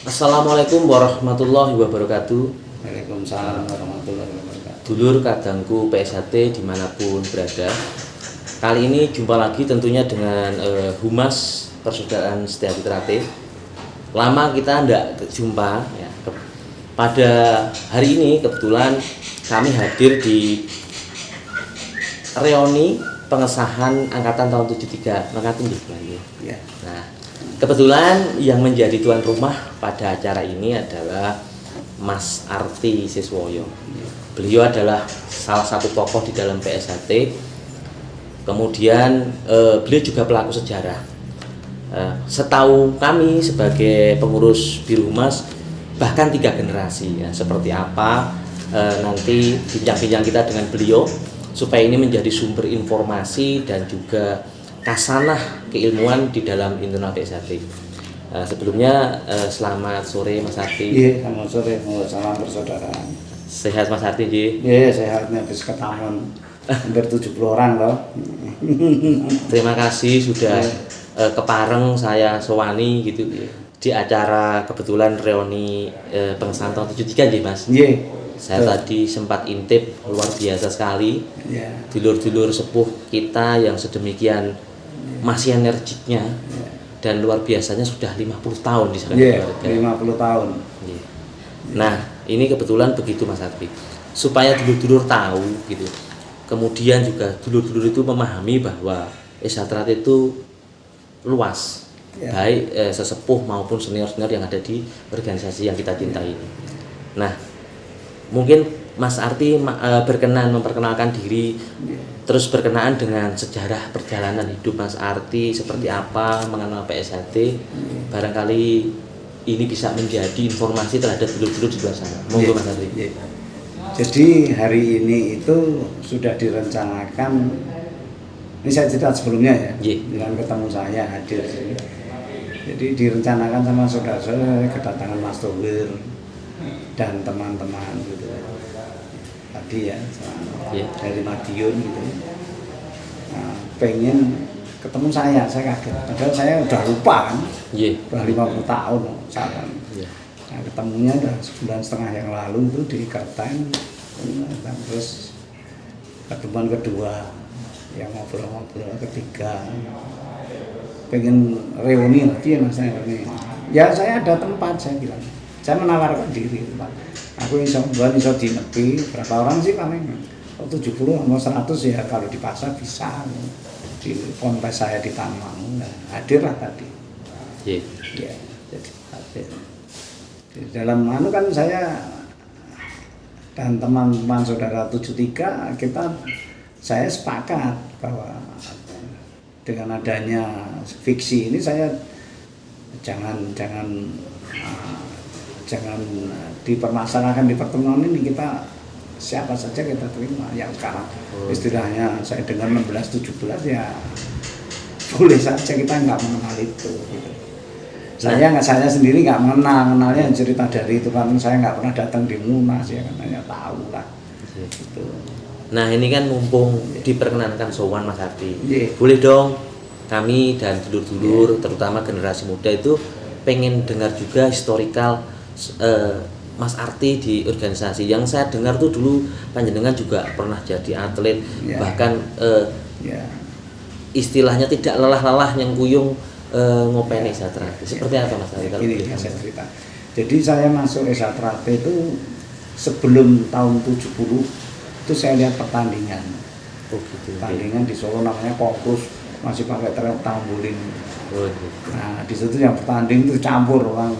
Assalamualaikum warahmatullahi wabarakatuh. Waalaikumsalam warahmatullahi wabarakatuh. Dulur kadangku PSHT dimanapun berada. Kali ini jumpa lagi tentunya dengan Humas Persaudaraan Setia Trate. Lama kita tidak jumpa ya. Pada hari ini kebetulan kami hadir di reuni pengesahan angkatan tahun 73 mengatakan Ya. Nah, kebetulan yang menjadi tuan rumah pada acara ini adalah Mas Arti Siswoyo. Beliau adalah salah satu tokoh di dalam PSHT. Kemudian beliau juga pelaku sejarah. Setahu kami sebagai pengurus Biru Humas bahkan 3 generasi ya. Seperti apa nanti bincang-bincang kita dengan beliau supaya ini menjadi sumber informasi dan juga kasanah keilmuan di dalam internal PSHT. Sebelumnya selamat sore Mas Arti. Iya, selamat sore. Salam persaudaraan. Sehat Mas Arti nggih? Iya, sehatnya habis ketemu hampir 70 orang loh. Terima kasih sudah kepareng saya sowani gitu di acara kebetulan reuni pengesahan tahun 73 nggih Mas. Iya. Saya tadi sempat intip, luar biasa sekali. Iya. Dulur-dulur sepuh kita yang sedemikian masih energiknya dan luar biasanya sudah 50 tahun di sana keluarga. 50 tahun. Iya. Nah, ini kebetulan begitu Mas Arti. Supaya dulur-dulur tahu gitu. Kemudian juga dulur-dulur itu memahami bahwa Trate itu luas. Ya. Baik sesepuh maupun senior-senior yang ada di organisasi yang kita cintai ini. Nah, mungkin Mas Arti berkenan memperkenalkan diri, terus berkenaan dengan sejarah perjalanan hidup Mas Arti seperti apa mengenal PSHT. Barangkali ini bisa menjadi informasi terhadap dulur-dulur di luar sana. Monggo Mas Arti. Jadi hari ini itu sudah direncanakan. Ini saya cerita sebelumnya ya. Dengan ketemu saya hadir sini. Jadi direncanakan sama saudara-saudara kedatangan Mas Tohir dan teman-teman gitu tadi ya dari Madiun gitu. Nah, pengen ketemu saya kaget padahal saya udah lupa kan. Udah 50 tahun saat nah, ketemunya udah 1,5 bulan yang lalu itu di Kerten. Terus pertemuan kedua yang ngobrol-ngobrol ketiga pengen reuni lagi ya Mas ini. Ya saya ada tempat saya bilang. Saya menawarkan diri, Pak. Aku iso dinepi berapa orang sih paling? 70 atau 100 ya kalau di pasar bisa. Di ponpes saya di Tamang. Nah, hadirlah tadi. Ya, jadi hadir. Di dalam kan saya dan teman-teman saudara 73 saya sepakat bahwa dengan adanya fiksi ini saya jangan dipermasalahkan di pertemuan ini, kita siapa saja kita terima yang sekarang istilahnya saya dengar 16-17 ya boleh saja, kita nggak mengenal itu gitu. Saya sendiri nggak kenalnya cerita dari itu kan, saya nggak pernah datang di Munas ya kan, hanya tahu lah gitu. Nah ini kan mumpung diperkenankan sowan Mas Arti, boleh dong kami dan dulur-dulur terutama generasi muda itu pengen dengar juga historical Mas Arti di organisasi. Yang saya dengar tuh dulu panjenengan juga pernah jadi atlet, bahkan istilahnya tidak lelah-lelah yang kuyung ngopeni Trate. Seperti apa Mas Arti? Ini saya cerita. Jadi saya masuk Trate itu sebelum tahun 70 itu saya lihat pertandingan. Pertandingan di Solo namanya Kokrus, masih pakai trampolin. Nah di situ yang bertanding itu campur orang.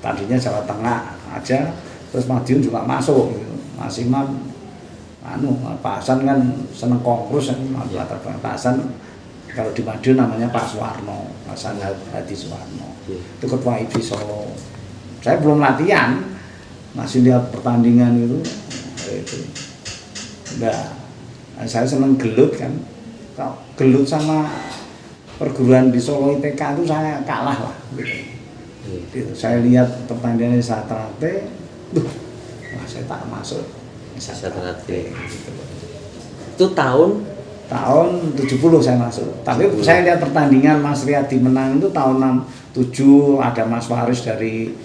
Tadinya Jawa Tengah aja, terus Madiun juga masuk gitu. Mas Imam Pak Hasan kan seneng Kokrus kan, Pak Hasan kalau di Madiun namanya Pak Suwarno, Hasan Hadi Suwarno. Itu ketua IPI Solo. Saya belum latihan, masih lihat pertandingan itu. Udah, saya seneng gelut kan. Kalau gelut sama perguruan di Solo ITK itu saya kalah lah gitu. Saya lihat pertandingan Trate, wah saya tak masuk Trate. Itu tahun 70 saya masuk. Tapi saya lihat pertandingan Mas Riyadi menang itu tahun 67, ada Mas Faris dari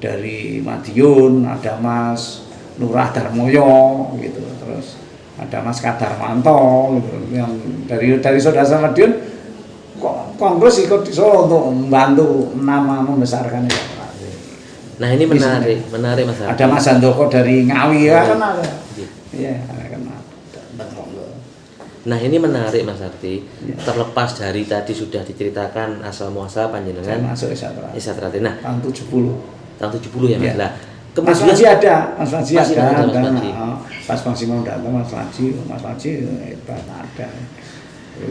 dari Madiun, ada Mas Lurah Darmoyo gitu, terus ada Mas Kadarmanto gitu, yang dari saudara Madiun kongres ikut di Solo untuk membantu nama membesarkan Isatrati. Nah ini menarik Mas Arti. Ada Mas Handoko dari Ngawi ya kan ada. Iya, kan ada. Nah ini menarik Mas Arti, terlepas dari tadi sudah diceritakan asal muasal panjenengan masuk Isatrati. Nah tahun 70. Tahun 70 ya Mas. Nah, Mas Faji ada, Mas Faji ada, pas masih mau datang Mas Faji hebat ada.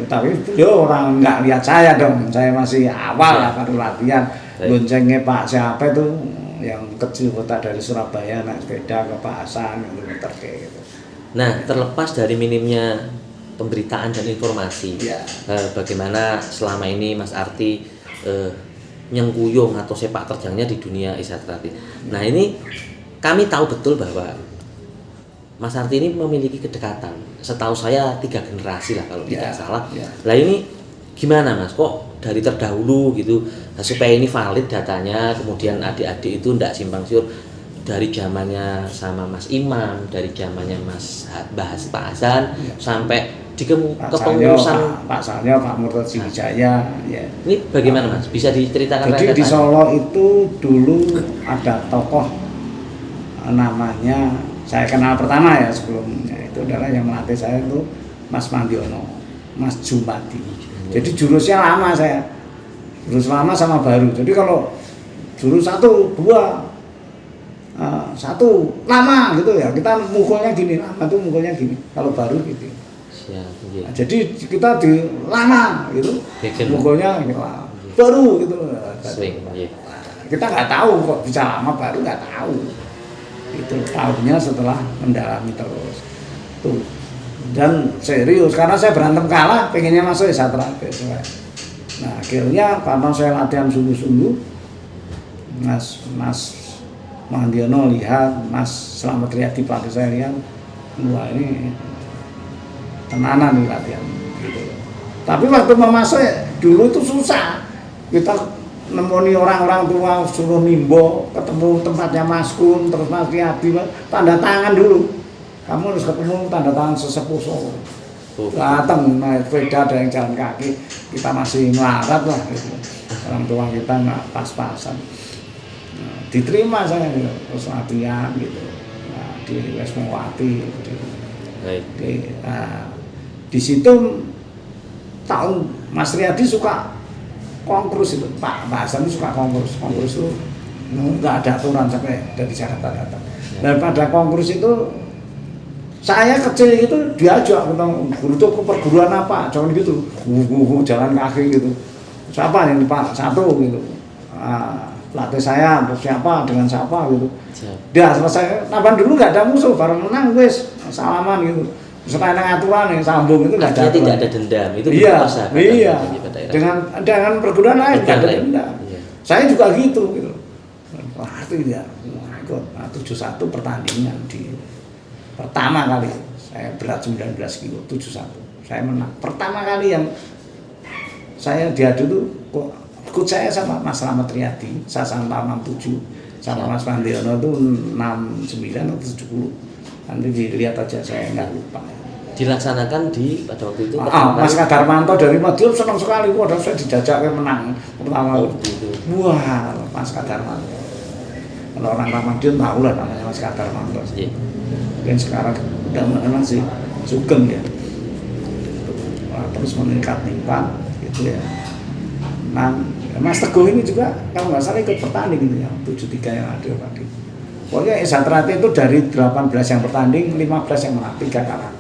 Tapi beliau orang nggak lihat saya dong, saya masih awal ya baru latihan. Loncengnya Pak siapa itu yang kecil kota dari Surabaya naik sepeda ke Pak Hasan gitu. Nah terlepas dari minimnya pemberitaan dan informasi, bagaimana selama ini Mas Arti nyengkuyung atau sepak terjangnya di dunia Isatrati. Nah ini kami tahu betul bahwa Mas Arti ini memiliki kedekatan. Setahu saya 3 generasi lah kalau tidak salah. Lah ini gimana Mas? Kok dari terdahulu gitu? Nah, supaya ini valid datanya, kemudian adik-adik itu tidak simpang siur dari zamannya sama Mas Imam, dari zamannya Pak Hasan sampai di kepengurusan Pak Salyo, Pak Murtadzi Wijaya. Ya. Ini bagaimana Mas? Bisa diceritakan? Jadi di Solo itu dulu ada tokoh namanya, saya kenal pertama ya sebelumnya itu adalah yang melatih saya itu Mas Mandiono, Mas Jumadi. Jadi jurusnya lama saya, jurus lama sama baru. Jadi kalau jurus 1, 2, 1 lama gitu ya, kita mukulnya gini, lama tuh mukulnya gini. Kalau baru gitu. Nah, jadi kita di lama gitu, mukulnya gitu, baru gitu. Kita nggak tahu kok bisa lama baru, nggak tahu. Itu tahunya setelah mendalami terus. Tuh. Dan serius karena saya berantem kalah, pengennya masuk Isatrati. Nah akhirnya karena saya latihan sungguh-sungguh, Mas Mandiono lihat, Mas Slamet Riyadi pelatih saya lihat, wah ini tenanan nih latihan gitu. Tapi waktu mau masuk dulu itu susah. Kita nemoni orang-orang tua suruh nimbo, ketemu tempatnya Mas Kun, terus Mas Riyadi, tanda tangan dulu. Kamu harus ketemu tanda tangan sesepuh Solo. Datang naik sepeda, ada yang jalan kaki, kita masih melarat lah gitu. Orang tua kita nggak pas-pasan. Nah, diterima saya gitu, terus latihan gitu. Nah, di Wismawati gitu. Di situ tahun Mas Riyadi suka konkurus itu, Pak Hasan itu suka konkurus itu nggak ada aturan sampai dari Jakarta datang. Dan pada konkurus itu saya kecil itu diajak guru tuh ke perguruan apa, jangan gitu, jalan kaki gitu. Siapa yang Pak satu gitu, pelatih saya siapa dengan siapa gitu. Dia selesai naban dulu nggak ada musuh, bareng menang wes salaman gitu. Sekarang aturan yang sambung itu nggak ada. Tidak ada dendam itu. Iya. Dengan perguruan lain nggak ada dendam. Saya juga gitu. Wah itu ya, ikut 71 pertandingan di pertama kali saya berat 19 kilo 71 saya menang. Pertama kali yang saya diadu tuh ikut saya sama Mas Slamet Riyadi, saya sama 67 sama Mas Mandiono tuh 69 atau 70. Nanti dilihat aja, saya nggak lupa. Dilaksanakan di pada waktu itu. Mas Kadarmanto dari Madiun senang sekali, wah saya dijajak menang pertama. Wah Mas Kadarmanto. Kalau orang Madiun tahu lah namanya Mas Kadarmanto. Dan sekarang udah masih sugeng ya. Wah, terus meningkat-ningkat gitu ya. Nah, Mas Teguh ini juga kalau nggak salah ikut bertanding gitu ya, 73 yang ada tadi. Pokoknya Isatrati itu dari 18 yang bertanding, 15 yang menang, 3 kalah.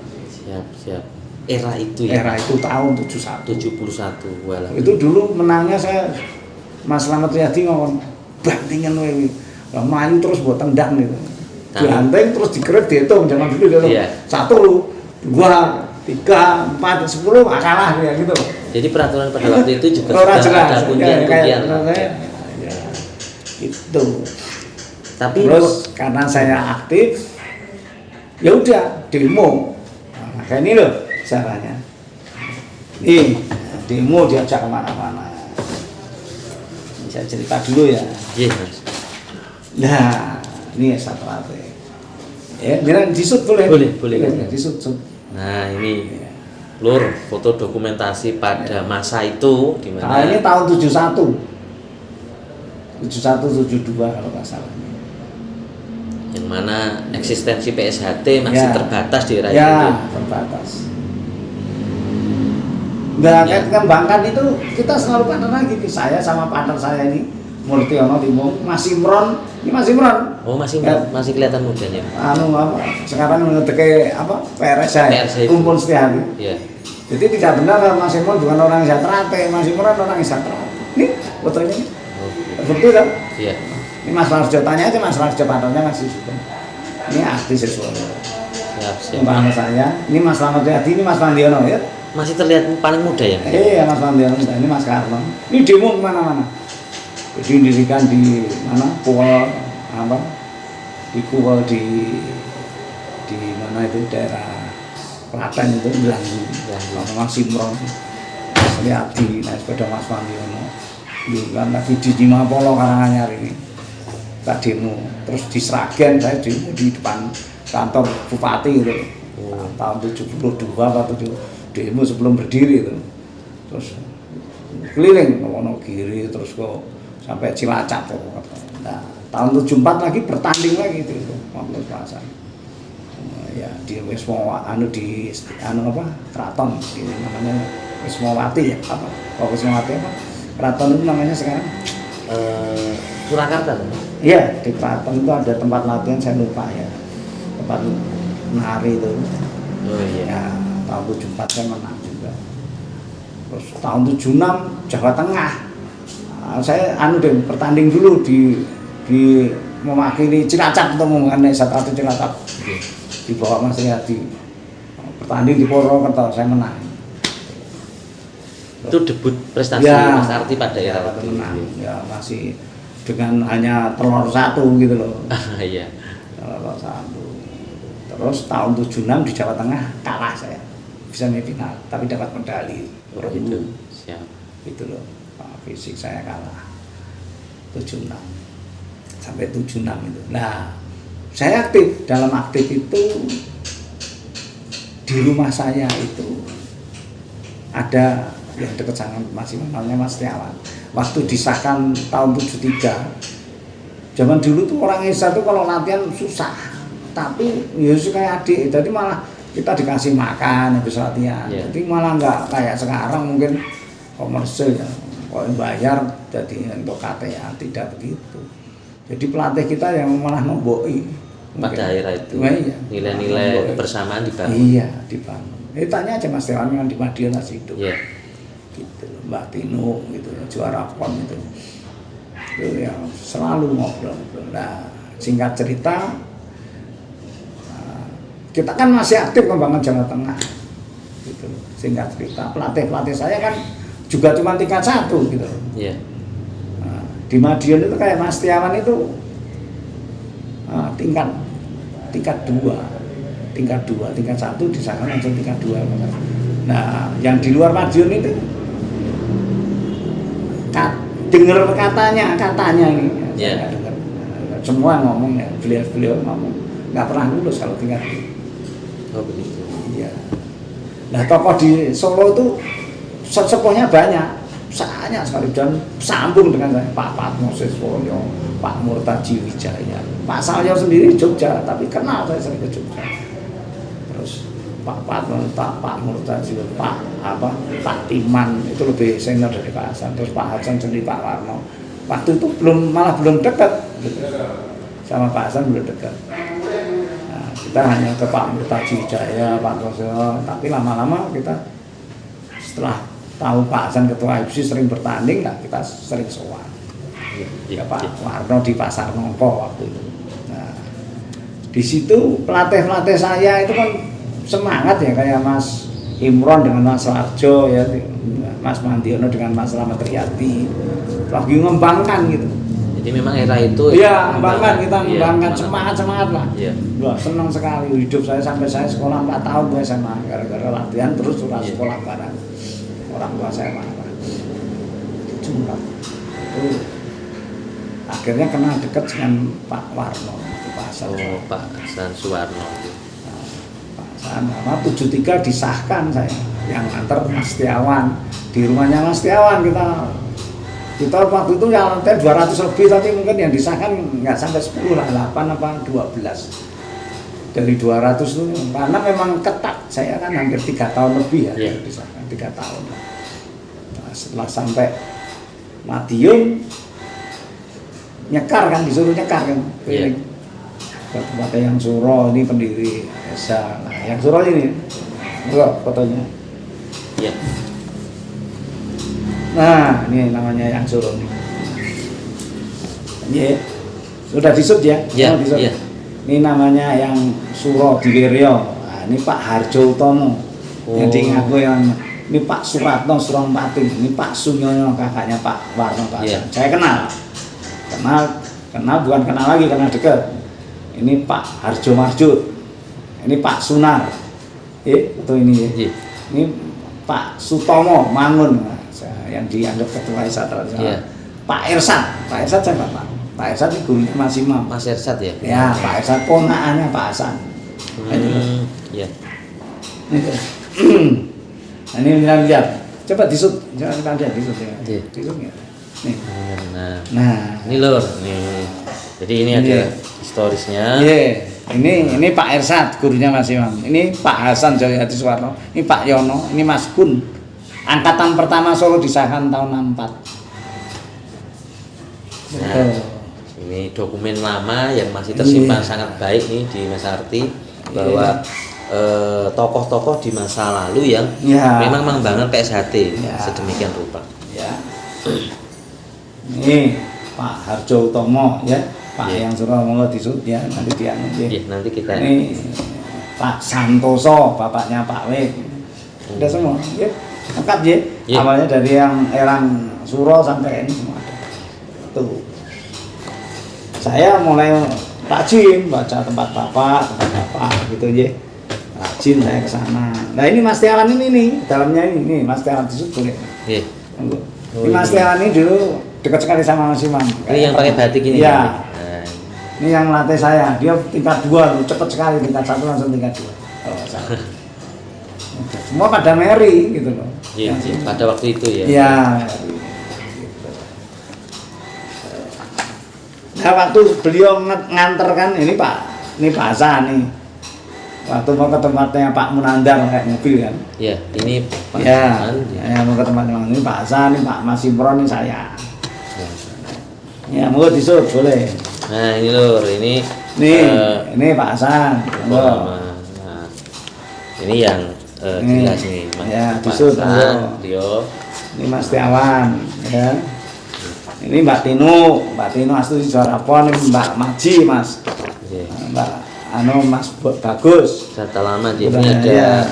Siap. Era itu ya? Era itu tahun 71. Walah. Itu dulu menangnya saya, Mas Slamet Riyadi ngomong, bantingan wewe. Main terus buat tendang gitu. Dianteng terus dikerep dihitung, jangan dulu dihitung. 1, 2, 3, 4, 10 kalah ya gitu. Jadi peraturan pada waktu itu juga sudah ada kuncian-kuncian. Ya, itu. Tapi terus karena saya aktif, ya udah demo. Nah, kayak ini loh caranya. Demo diajak kemana-mana. Saya cerita dulu ya. Yes, Mas. Nah, ini satu rate. Ya, jangan disut boleh. Boleh. Disut. Nah, ini Lur, foto dokumentasi pada masa itu di mana? Nah, ini tahun 71. 72 kalau nggak salah. Yang mana eksistensi PSHT masih terbatas di era itu. Ya, terbatas. Nah, kembangkan itu kita selalu partner lagi nih. Saya sama partner saya ini Murtiono Timung, Mas Imron. Ini Mas Imron. Oh, masih kelihatan mudanya. Sekarang ngedeke PRS saya. Kumpul setiap hari. Iya. Jadi tidak benar Mas Imron bukan orang Zatrate, Mas Imron orang Zatrate. Ini fotonya nih. Betul kan? Iya. Ini Mas Larjo, tanya aja Mas Larjo partnernya masih suka. Ini artis sesuatu. Siap. Umpama saya, ini Mas Slamet Riyadi, ini Mas Pandiono ya. Masih terlihat paling muda ya? Iya, Mas Pandiono, ini Mas Karno. Ini demo kemana-mana. Jadi didirikan di mana? Di Kuwel di mana itu daerah Klaten itu Belanggu. Sama Mas Imron, Mas Riyadi, naik sepeda Mas Pandiono. Kan lagi di Cimapolo Karanganyar ini. Kita demo, terus di Sragen saya demo di depan kantor bupati itu. Tahun 72 atau demo sebelum berdiri itu. Terus keliling Wonogiri terus kok sampai Cilacap tuh. Nah, tahun 74 lagi bertanding lagi itu 15 Selasa. Ya di Keraton ini namanya Wismawati ya apa? Kalau Wismawati apa? Keraton itu namanya sekarang Surakarta. Iya, di Keraton itu ada tempat latihan saya lupa ya. Tempat menari itu. Oh iya. Ya, tahun 74 saya menang juga. Terus tahun 76 Jawa Tengah. Saya bertanding dulu di mewakili Cilacap untuk mengenai satu Cilacap. Di bawah Mas Riyadi. Bertanding di Purwokerto saya menang. Itu debut prestasi Mas Arti pada era itu. Ya, masih dengan hanya telur satu gitu loh. Iya. Telur satu. Terus tahun 76 di Jawa Tengah kalah saya. Semifinal, tapi dapat medali. Gitu. Siap. Gitu loh. Fisik saya kalah. 76. Sampai 76 itu. Nah, saya dalam aktif itu di rumah saya itu ada yang dekat sangat masih namanya Mas Tiawan. Waktu disahkan tahun 73, zaman dulu tuh orang Indonesia tuh kalau latihan susah, tapi ya kayak adik, jadi malah kita dikasih makan habis latihan. Jadi malah nggak kayak sekarang mungkin komersil ya, kalau bayar jadi untuk KTA, tidak begitu. Jadi pelatih kita yang malah nomboi pada era itu. Iya. Nilai-nilai kebersamaan dibangun. Iya, dibangun. Tanya aja Mas Tiawan yang di Madiun masih hidup. Iya. Gitu, Mbak Tino gitu, juara PON itu yang selalu ngobrol. Nah, singkat cerita, kita kan masih aktif kembangan Jawa Tengah. Gitu. Singkat cerita, pelatih saya kan juga cuma tingkat 1 gitu. Iya. Nah, di Madiun itu kayak Mas Tiawan itu tingkat 2, tingkat 1 di sana langsung tingkat 2. Nah, yang di luar Madiun itu dengar katanya ini, saya dengar semua ngomong ya, beliau ngomong nggak pernah lulus kalau tingkat. Oh begitu. Iya. Nah, tokoh di Solo itu sepuhnya banyak sekali dan sambung dengan saya. Pak Patmo Siswoyo, Pak Murtaji Wijaya, Pak Salyo sendiri Jogja, tapi kenal saya sering ke Jogja. Terus Pak Patmo, Pak Murtaji, Pak Timan itu lebih senior dari Pak Hasan. Terus Pak Hasan sendiri, Pak Warno. Waktu itu belum dekat gitu. Sama Pak Hasan belum dekat. Nah, kita hanya ke Pak Murtaji Wijaya, Pak Tosyo, tapi lama-lama kita setelah tahu Pak Hasan ketua IFC sering bertanding, nah kita sering sowan. Ya Pak Warno di Pasar Nongko waktu itu. Nah, di situ pelatih saya itu kan semangat ya, kayak Mas Imron dengan Mas Larjo ya, Mas Mandiono dengan Mas Slamet Riyadi, lagi ngembangkan gitu. Jadi memang era itu iya, ngembangkan semangat lah. Iya. Wah, senang sekali hidup saya sampai saya sekolah 4 tahun gue SMA gara-gara latihan terus sekolah bareng. Orang tua saya marah. Cuma itu akhirnya kenal dekat dengan Pak Warno, Pak Hasan. Oh, Pak Hasan Suwarno. Pak Hasan, 73 disahkan saya, yang antar Mas Setiawan di rumahnya Mas Setiawan kita waktu itu yang lantai 200 lebih, tapi mungkin yang disahkan nggak sampai 10 lah, 8 apa 12 dari 200 itu, karena memang ketat. Saya kan hampir 3 tahun lebih ya, disahkan 3 tahun. Nah, setelah sampai Madiun nyekar kan, disuruh nyekar kan keliling ke tempatnya yang Suro, ini pendiri Esa. Nah, yang Suro ini enggak fotonya. Iya. Nah, ini namanya yang Suro nih. Iya. Sudah disut ya? Iya. Iya. Ini namanya yang Suro Diwiryo. Nah, ini Pak Harjo Utomo. Yang ngaku yang ini Pak Suratno Surompati, ini Pak Sunyono kakaknya Pak Warno Pak. Yeah. Saya kenal bukan kenal lagi karena dekat. Ini Pak Harjo Marjut, ini Pak Sunar, itu ini. Yeah. Ini Pak Sutomo Mangun, yang dianggap ketua Esa tradisional. Yeah. Pak Ersat siapa Pak? Pak Ersat ini gurunya Mas Imam. Mas Ersat ya? Ya, Pak Ersat ponakannya Pak Hasan. Iya. Nah, ini lihat, coba disut, jangan kita lihat disut ya. Disut ya. Nih. Nah, ini lor, nih. Jadi ini ada historisnya. Iya. Ini Pak Ersat, gurunya Mas Imam. Ini Pak Hasan Jayadi Suwarno. Ini Pak Yono. Ini Mas Kun. Angkatan pertama Solo disahkan tahun 64. Nah, ini dokumen lama yang masih tersimpan sangat baik nih di Mas Arti, bahwa tokoh-tokoh di masa lalu yang memang membangun PSHT sedemikian rupa. Ya. Ini Pak Harjo Utomo ya, Pak yang Surabaya disut ya, nanti dia nanti kita. Ini Pak Santoso, bapaknya Pak W. Udah semua, ya. Lengkap ya. Awalnya dari yang Erang Suro sampai ini semua ada. Tuh. Saya mulai rajin baca tempat bapak gitu ya. Rajin saya ke sana. Nah, ini Mas Tiawan ini nih, dalamnya ini Mas Tiawan disut boleh. Iya. Ini Mas Tiawan ini dulu dekat sekali sama Mas Imam. Ini yang pakai batik ini. Iya. Ini yang latih saya, dia tingkat 2, cepet sekali, tingkat 1 langsung tingkat 2. Semua pada Mary gitu loh. Iya, pada waktu itu ya. Iya. Nah, waktu beliau nganterkan ini Pak Hasan nih. Waktu mau ke tempatnya Pak Munandar kayak mobil kan. Iya, ini Pak Hasan. Ya, mau ke tempatnya ini Pak Hasan, ini Pak Mas Imron, ini saya. Ya, mau disut boleh. Nah, ini lur, ini Pak Hasan. Nah, ini yang jelas nih, Mas. Ya, disut Dio. Ini Mas Tiawan, ya. Ini Mbak Tino Astuti Juarapon, ini Mbak Maji, Mas. Mbak Mas Bagus. Data lama dia ini ada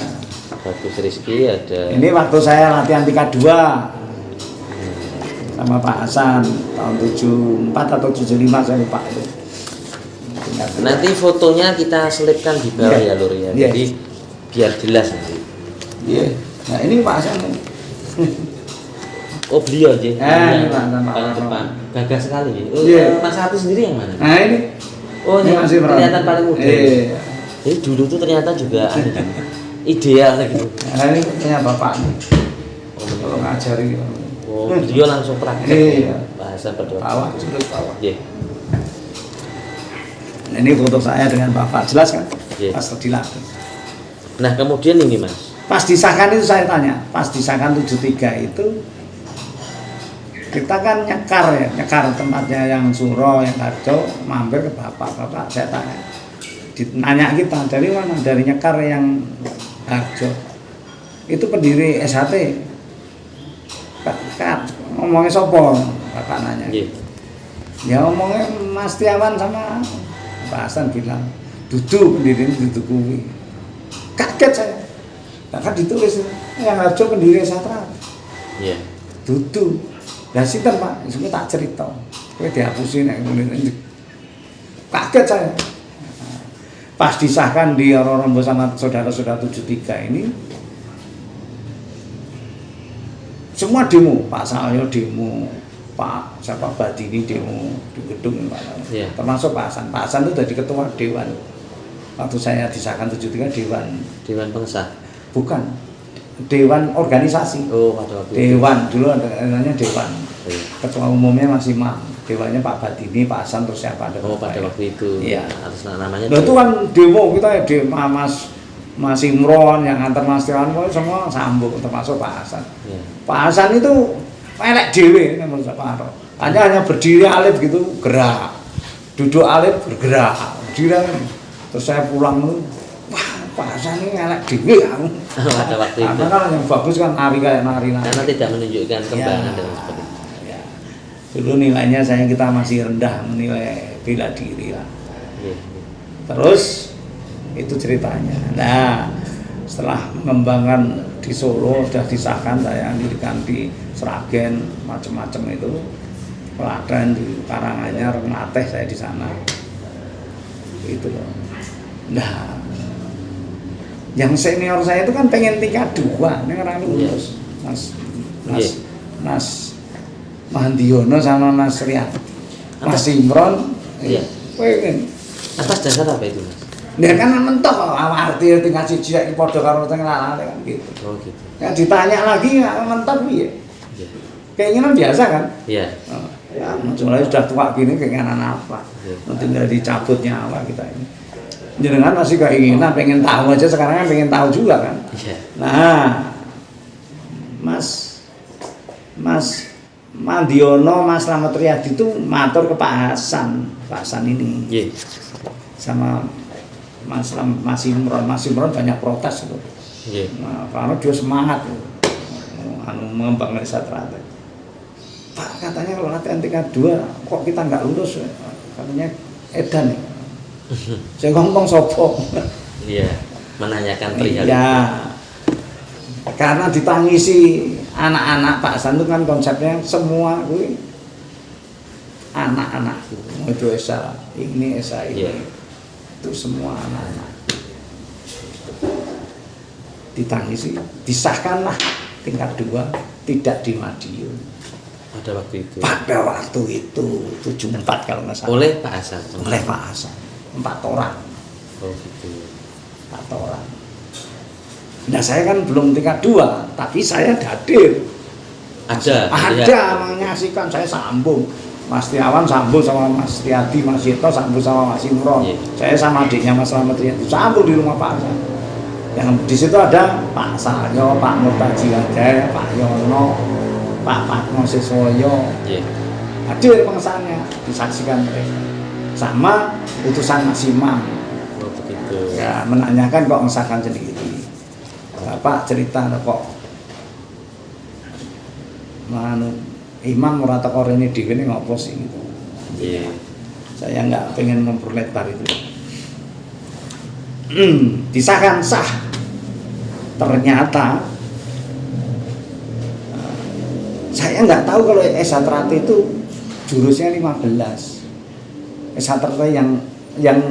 Bagus Rizky, ada. Ini waktu saya latihan tingkat 2 sama Pak Hasan tahun 74 atau 75 saya lupa itu. Nanti fotonya kita selipkan di bawah ya lur ya. Jadi biar jelas nanti. Iya. Nah, ini Pak Hasan. Oh, beliau aja. Ini paling depan. Gagah sekali ya. Mas Arti sendiri yang mana? Nah, ini. Oh, ini masih kelihatan paling muda. Iya. Jadi dulu tuh ternyata juga ideal gitu. Nah, ini punya bapak nih. Kalau ngajari. Oh, beliau langsung praktek. Bahasa bawah, sudut bawah. Iya. Ini foto saya dengan bapak, jelas kan? Pas dilatih. Nah, kemudian ini Mas. Pas disahkan itu saya tanya, pas disahkan 73 itu kita kan nyekar tempatnya yang Suro, yang Harjo, mampir ke bapak saya tanya, nanya kita dari mana, dari nyekar yang Harjo, itu pendiri SHT, ngomongnya sopo, bapak nanya, ya ngomongnya Mas Tiawan sama Pak Hasan bilang, Dudu pendiri Dudu kuwi, kaget saya, kan ditulis, yang Harjo pendiri SHT, Dudu. Ya sinten Pak, itu tak cerita. Kowe dihapusin nek ngene. Kaget saya. Pas disahkan di Rombo sama saudara-saudara 73 ini semua demo, Pak Salyo demo, Pak siapa Badini demo di gedung Pak. Yeah. Termasuk Pak Hasan. Pak Hasan itu jadi ketua dewan. Waktu saya disahkan 73 Dewan pengesah. Bukan. Dewan organisasi. Oh, pada waktu Dewan itu. Dulu namanya dewan. Iya. Ketua umumnya masih Imam. Dewannya Pak Badini, Pak Hasan terus siapa ada. Oh, pada waktu itu. Iya. Atas namanya. Nah, itu kan demo kita ya Mas Imron yang antar Mas Tiawan semua sambung termasuk Pak Hasan. Iya. Pak Hasan itu elek dhewe menurut Pak Harto. Hanya berdiri alif gitu gerak. Duduk alif bergerak. Berdiri. Terus saya pulang tuh, wah Pak Hasan ini elek dhewe aku. Pada waktu itu. Karena kan yang bagus kan nari kayak nari. Karena tidak menunjukkan kembangan dan seperti itu. Ya. Dulu nilainya kita masih rendah menilai bela diri lah. Iya. Terus itu ceritanya. Nah, setelah mengembangkan di Solo sudah disahkan saya dirikan di Sragen macam-macam itu pelatihan di Karanganyar ngelatih saya di sana itu loh. Nah, yang senior saya itu kan pengen tingkat 2 ini orang lulus Mas Mahandiono sama Mas Rian Mas Imron pengen atas dasar apa itu Mas? Dia kan mentok arti tinggal siji iki padha karo teng lalane kan gitu. Oh gitu. Ya ditanya lagi mentok piye? Iya. Keinginan biasa kan? Iya. Ya, mulai sudah tua gini keinginan apa? Tinggal dicabut nyawa kita ini. Jenengan masih keinginan pengen tahu aja sekarang kan pengen tahu juga kan? Iya. Nah, Mas Mandiono, Mas Slamet Riyadi itu matur ke Pak Hasan ini. Iya. Sama Mas Imron banyak protes gitu. Yeah. Nah, karena dia semangat mengembangkan strategi. Pak katanya kalau latihan tingkat 2 kok kita nggak lulus, katanya edan ya. Saya ngomong sopo. Iya, menanyakan perihal. Iya. Karena ditangisi anak-anak Pak Hasan itu kan konsepnya semua gue anak-anak itu Esa ini Esa ini. Yeah. Itu semua anak-anak ditangisi, disahkanlah tingkat 2 tidak di Madiun pada waktu itu 74 kalau nggak salah oleh Pak Hasan 4 orang. Oh gitu. 4 orang. Nah saya kan belum tingkat 2 tapi saya hadir ada menyaksikan, saya sambung Mas Tiawan sambung sama Mas Riyadi, Mas Yito sambung sama Mas Imron. Yeah. Saya sama adiknya Mas Slamet Riyadi sambung di rumah Pak Hasan. Yang di situ ada Pak Saryo, Pak Murtaji Wijaya, Pak Yono, Pak Patmo Siswoyo. Yeah. Hadir pengesahannya disaksikan mereka. Sama utusan Mas Imam. Oh begitu. Ya menanyakan kok mengesahkan sendiri. Bapak cerita kok Imam merata korene dhewe ning ngopo sih gitu. Iya. Saya nggak pengen memperlebar itu. Disahkan sah. Ternyata saya nggak tahu kalau S1 itu jurusnya 15. S1 yang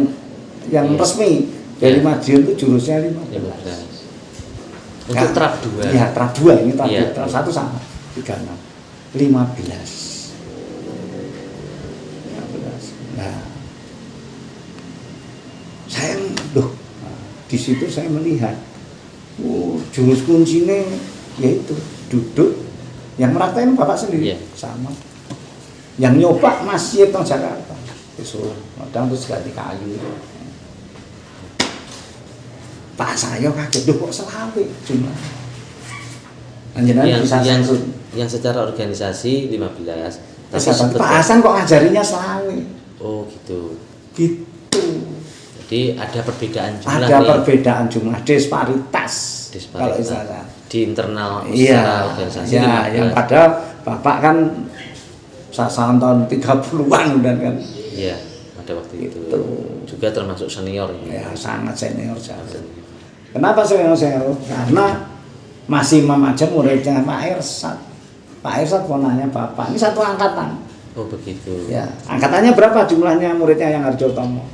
resmi dari Madiun itu jurusnya 15. Untuk trap 2. Ya, trap 2 ini trap 1 sama 36. 15. Nah, saya di situ saya melihat jurus kuncinya yaitu duduk. Yang meraktain Bapak sendiri sama. Yang nyoba Mas Yito Jakarta. Disuruh modal terus ganti kayu. Pak saya kaget kok selawe cuma. Yang secara organisasi 15. Pak Hasan kok ngajarinya selawe. Oh gitu. Gitu. Jadi ada perbedaan jumlah. Ada perbedaan jumlah, disparitas. Kalau istilahnya di internal secara organisasi. Ya, yang padahal Bapak kan sasaran tahun 30-an dan kan. Iya, pada waktu itu. Juga termasuk senior ini. Ya, sangat senior sekali. Kenapa senior? Karena masih Imam aja muridnya Pak Irsad. Pak Irsad mau nanya Bapak, ini satu angkatan. Oh begitu. Ya, angkatannya berapa jumlahnya muridnya yang Harjotomo?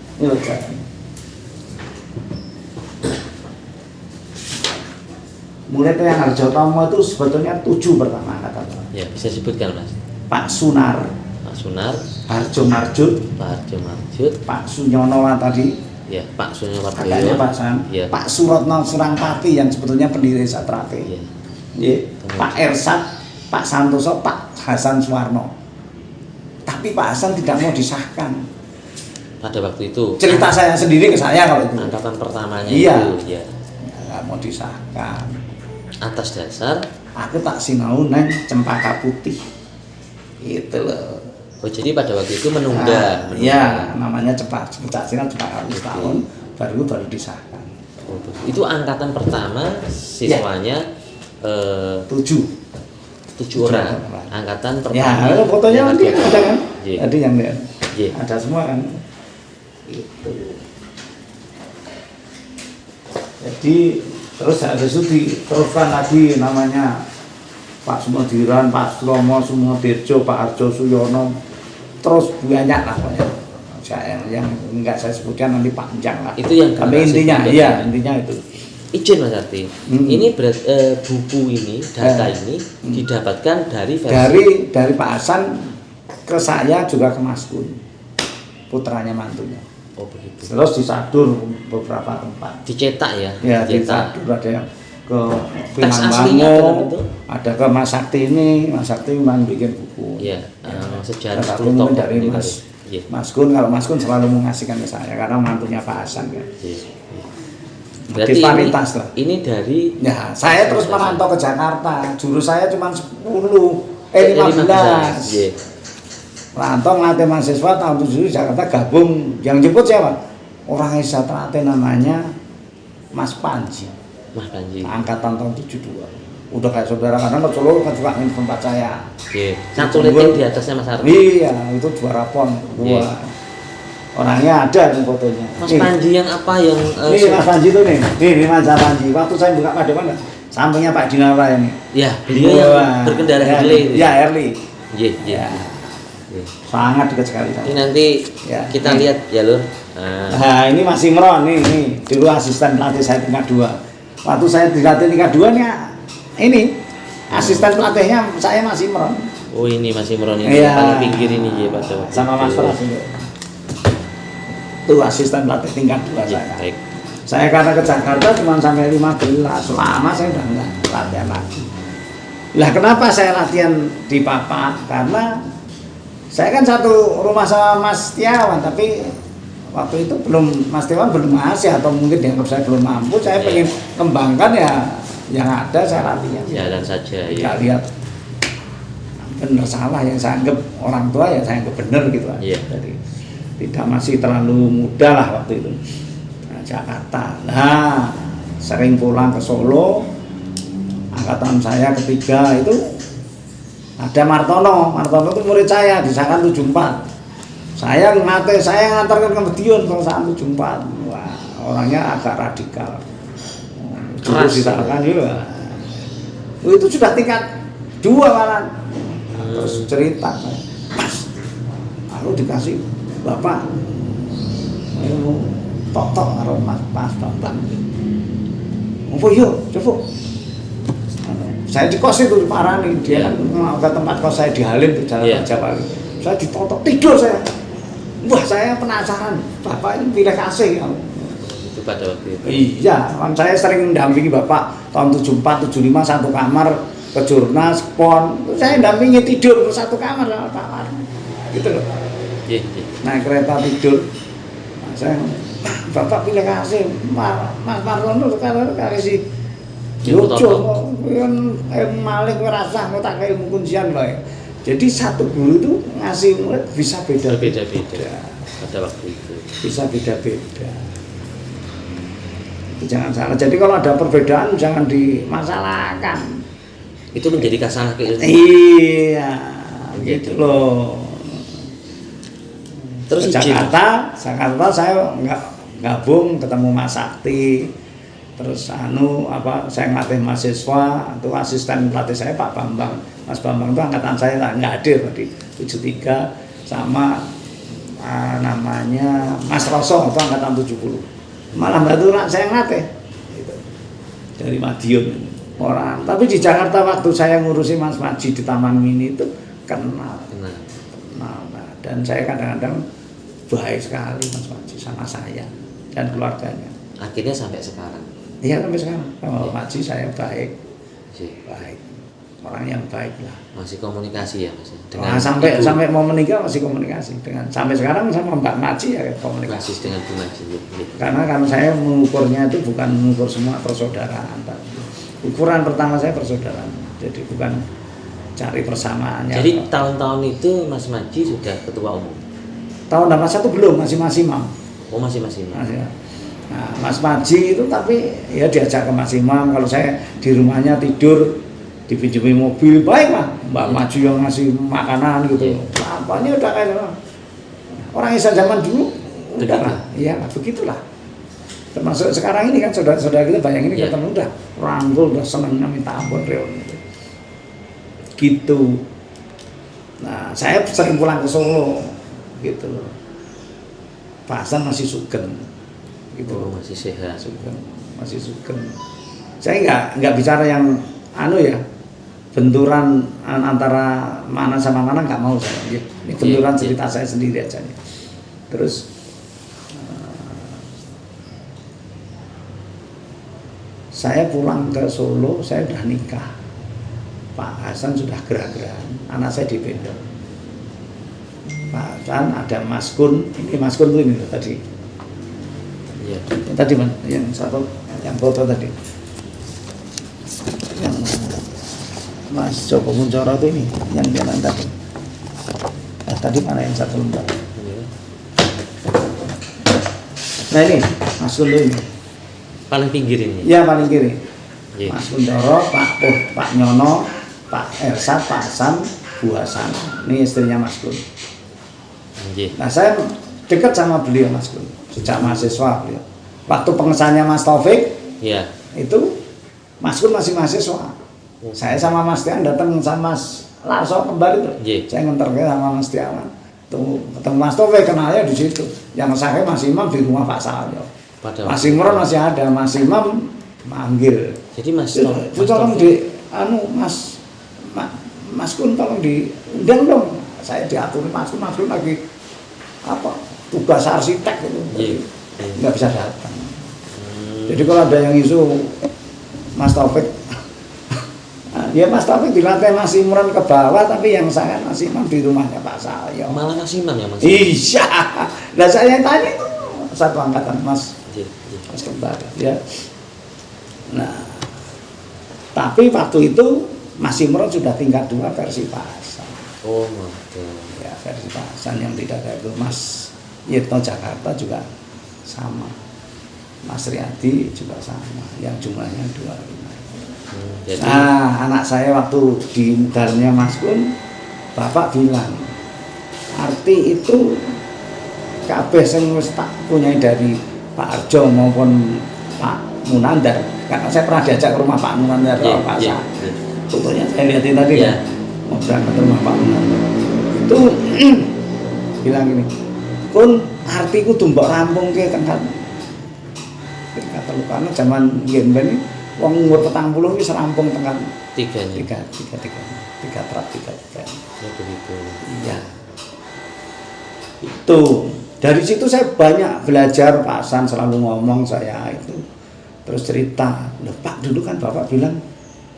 Muridnya yang Harjotomo itu sebetulnya 7 pertama angkatan. Ya, bisa sebutkan Mas. Pak Sunar, Harjo Marjut, Pak Sunyono tadi, ya, Pak Sunyono kakaknya Pak San, ya. Pak Suratno Surangpati yang sebetulnya pendiri Satrate, ya. Pak Ersat, Pak Santoso, Pak Hasan Suwarno. Tapi Pak Hasan tidak mau disahkan. Pada waktu itu. Cerita saya sendiri ke saya kalau itu. Angkatan pertamanya iya. Itu, ya. Nggak mau disahkan. Atas dasar aku tak sinau neng Cempaka Putih. Itu loh. Oh, jadi pada waktu itu menunda. Iya, namanya Cempaka Putih tahun baru disahkan. Oh, itu angkatan pertama siswanya ya. 7 orang. Angkatan pertama. Ya, fotonya nanti ada kan? Tadi yang lihat. Ada semua kan. Itu. Jadi terus habis itu diteruskan lagi namanya Pak Sumodiran, Pak Suromo Sumodirjo, Pak Arjo Suyono, terus banyak lah pokoknya. Yang enggak saya sebutkan nanti panjang lah. Itu yang tapi intinya, iya intinya itu. Izin Mas Arti, ini buku ini, data ini didapatkan dari versi dari Pak Hasan ke saya juga ke Mas Kun, putranya mantunya. Oh begitu. Terus disadur beberapa tempat. Dicetak ya? Ya, disadur ada yang ke teks aslinya ada ke Mas Sakti ini, Mas Sakti memang bikin buku. Iya, sejarah satu dari Mas Kun. Kalau Mas Kun selalu mengasihkan ke saya karena mantunya Pak Hasan kan. Berarti disparitas lah. Ini dari ya, saya terus merantau ke Jakarta. Jurus saya cuma 15. Rantau ngelatih mahasiswa tahun 7 Jakarta gabung. Yang jemput siapa? Orang Satrate namanya Mas Panji. Angkatan tahun 72. Udah kayak saudara kadang ke Solo kan juga main tempat saya. Satu leting di atasnya Mas Arti. Iya, itu juara PON. Orangnya ada di fotonya. Mas Panji yang apa yang ini Mas Panji itu nih. Ini Mas Panji. Waktu saya buka Pademan sampingnya Pak Dinara ini. Ya, beliau yang berkendara Harley. Ya, Harley. Iya. Sangat dekat sekali. Ini nanti kita lihat ya Lur. Nah, ini Mas Imron nih. Dulu asisten pelatih saya tingkat 2. Waktu saya dilatih tingkat 2 nih ini asisten pelatihnya saya Mas Imron. Oh, ini Mas Imron ini paling pinggir ini ya Pak. Sama Mas Pras itu. Itu asisten pelatih tingkat 2 saya. Baik. Saya karena ke Jakarta cuma sampai 15, lama saya udah enggak latihan lagi. Lah kenapa saya latihan di Papat? Karena saya kan satu rumah sama Mas Tiawan, tapi waktu itu Mas Tiawan belum ngasih atau mungkin dianggap saya belum mampu. Saya pengen kembangkan ya yang ada saya latihan. Jalan saja ya. Tidak lihat benar salah yang saya anggap orang tua ya saya anggap benar gitu aja. Jadi tidak masih terlalu muda lah waktu itu. Jakarta. Nah, sering pulang ke Solo. Angkatan saya ketiga itu ada Martono itu murid saya di Sakan 74. Saya ngantarkan ke Medion kalau Sakan 74. Wah, orangnya agak radikal. Terus disakan juga. Itu sudah tingkat 2 malah. Terus cerita, Mas, aku dikasih Bapak tok karo Mas Bambang. Apa yo, coba. Saya di kos itu diparani, dia kan mau ke tempat kos saya di Halim di Jalan Jawa. Saya ditotok tidur saya. Wah, saya penasaran, Bapak ini pilih kasih. Itu pada waktu itu. Iya, kan saya sering mendampingi Bapak tahun 74, 75 satu kamar ke Jurnas, PON. Saya dampingi tidur satu kamar sama Pak. Gitu loh. Naik kereta tidur. Nah, saya Bapak pilih kasih Mas Marlono sekarang kasih lucu kan maling ngerasa mau tak kayak ilmu kuncian loh. Jadi satu guru itu ngasih murid bisa beda pada waktu itu bisa beda-beda. Jangan salah. Jadi kalau ada perbedaan jangan dimasalahkan. Itu menjadi kasalah keilmuan. Iya, gitu loh. Terus Jakarta saya gabung ketemu Mas Sakti, terus saya ngelatih mahasiswa, itu asisten pelatih saya Pak Bambang. Mas Bambang itu angkatan saya nggak hadir tadi 73 sama namanya Mas Roso itu angkatan 70. Malah bantu saya ngelatih gitu. Dari Madiun orang. Tapi di Jakarta waktu saya ngurusi Mas Maji di Taman Mini itu kenal. Nah, dan saya kadang-kadang baik sekali Mas Maji sama saya dan keluarganya. Akhirnya sampai sekarang. Iya sampai sekarang. Sama Pak Maji saya baik, Iya. baik. Orang yang baik lah. Masih komunikasi ya Mas? Nah, sampai mau meninggal masih komunikasi dengan sampai sekarang sama Mbak Maji ya komunikasi. Masih dengan Bu Maji. Karena kan saya mengukurnya itu bukan mengukur semua persaudaraan. Ukuran pertama saya persaudaraan. Jadi bukan cari persamaannya. Jadi tahun-tahun itu Mas Maji sudah ketua umum. Tahun 81 belum, masih Imam. Oh masih. Nah, Mas Maji itu tapi ya diajak ke Mas Imam. Kalau saya di rumahnya tidur dipinjemi mobil, baik lah Mbak Maji yang ngasih makanan gitu. Apanya udah kayak orang Islam zaman dulu udah lah, iya begitulah. Termasuk sekarang ini kan saudara-saudara kita banyak ini ketemu udah rangkul, udah seneng minta ampun reon gitu. Nah saya sering pulang ke Solo gitu loh. Pak Hasan masih sugeng gitu. Oh, masih sehat. Masih sugeng. Saya nggak bicara yang ya benturan antara mana sama mana nggak mau saya. Ini benturan cerita saya sendiri aja. Terus saya pulang ke Solo, saya udah nikah. Pak Hasan sudah gerah-gerahan, anak saya di Bendel. Pak Hasan ada Mas Kun, ini Mas Kun tuh ini loh, tadi. Iya. Yang tadi man, yang satu, yang foto tadi. Yang Mas Joko Muncoro itu ini, yang jalan tadi. Nah, tadi mana yang satu lembar? Nah ini, Mas Kun ini. Paling pinggir ini? Iya paling kiri. Yeah. Mas Kuncoro, Pak Nyono, Pak Ersat, Pak Hasan, Bu Hasan. Ini istrinya Mas Kun. Yeah. Nah saya dekat sama beliau Mas Kun sejak mahasiswa beliau. Waktu pengesahannya Mas Taufik, itu Mas Kun masih mahasiswa. Saya sama Mas Tiawan datang sama Mas Larso kembali tuh. Saya nganter sama Mas Tiawan. Tuh ketemu Mas Taufik kenalnya di situ. Yang saya masih imam di rumah Pak Salyo. Mas Imron masih ada, Mas Imam manggil. Jadi Mas itu tolong di Mas Kun tolong diundang dong. Saya diatur Mas Kun lagi tugas arsitek itu. Nggak bisa datang. Jadi kalau ada yang isu Mas Taufik ya Mas Taufik dilantai Mas Imron ke bawah, tapi yang saya Mas Imam di rumahnya Pak Salyo. Malah Mas Imam ya Mas? Iya. Nah saya tanya itu satu angkatan Mas kembar ya. Nah, tapi waktu itu Mas Imron sudah tingkat 2 versi Pak Hasan. Oh, betul. Ya, versi Pak Hasan yang tidak kayak itu. Mas Yitno Jakarta juga sama. Mas Riyadi juga sama. Yang jumlahnya 2. Jadi... Nah, anak saya waktu di mudarnya Mas Kun, Bapak bilang, arti itu kabeh sing wis tak punyai dari Pak Arjo maupun Pak Munandar, karena saya pernah diajak ke rumah Pak Munandar Pak Sa. Fotonya saya lihatin tadi kan, mau berangkat ke rumah Pak Munandar. Itu bilang gini, Kun artiku tumbak rampung ke tengkat. Kata lu karena zaman gen-gen ini, wong umur 40 wis rampung tengkat. Tiga. Begitu. Iya. Itu. Dari situ saya banyak belajar, Pak Hasan selalu ngomong saya itu. Terus cerita, loh Pak dulu kan Bapak bilang,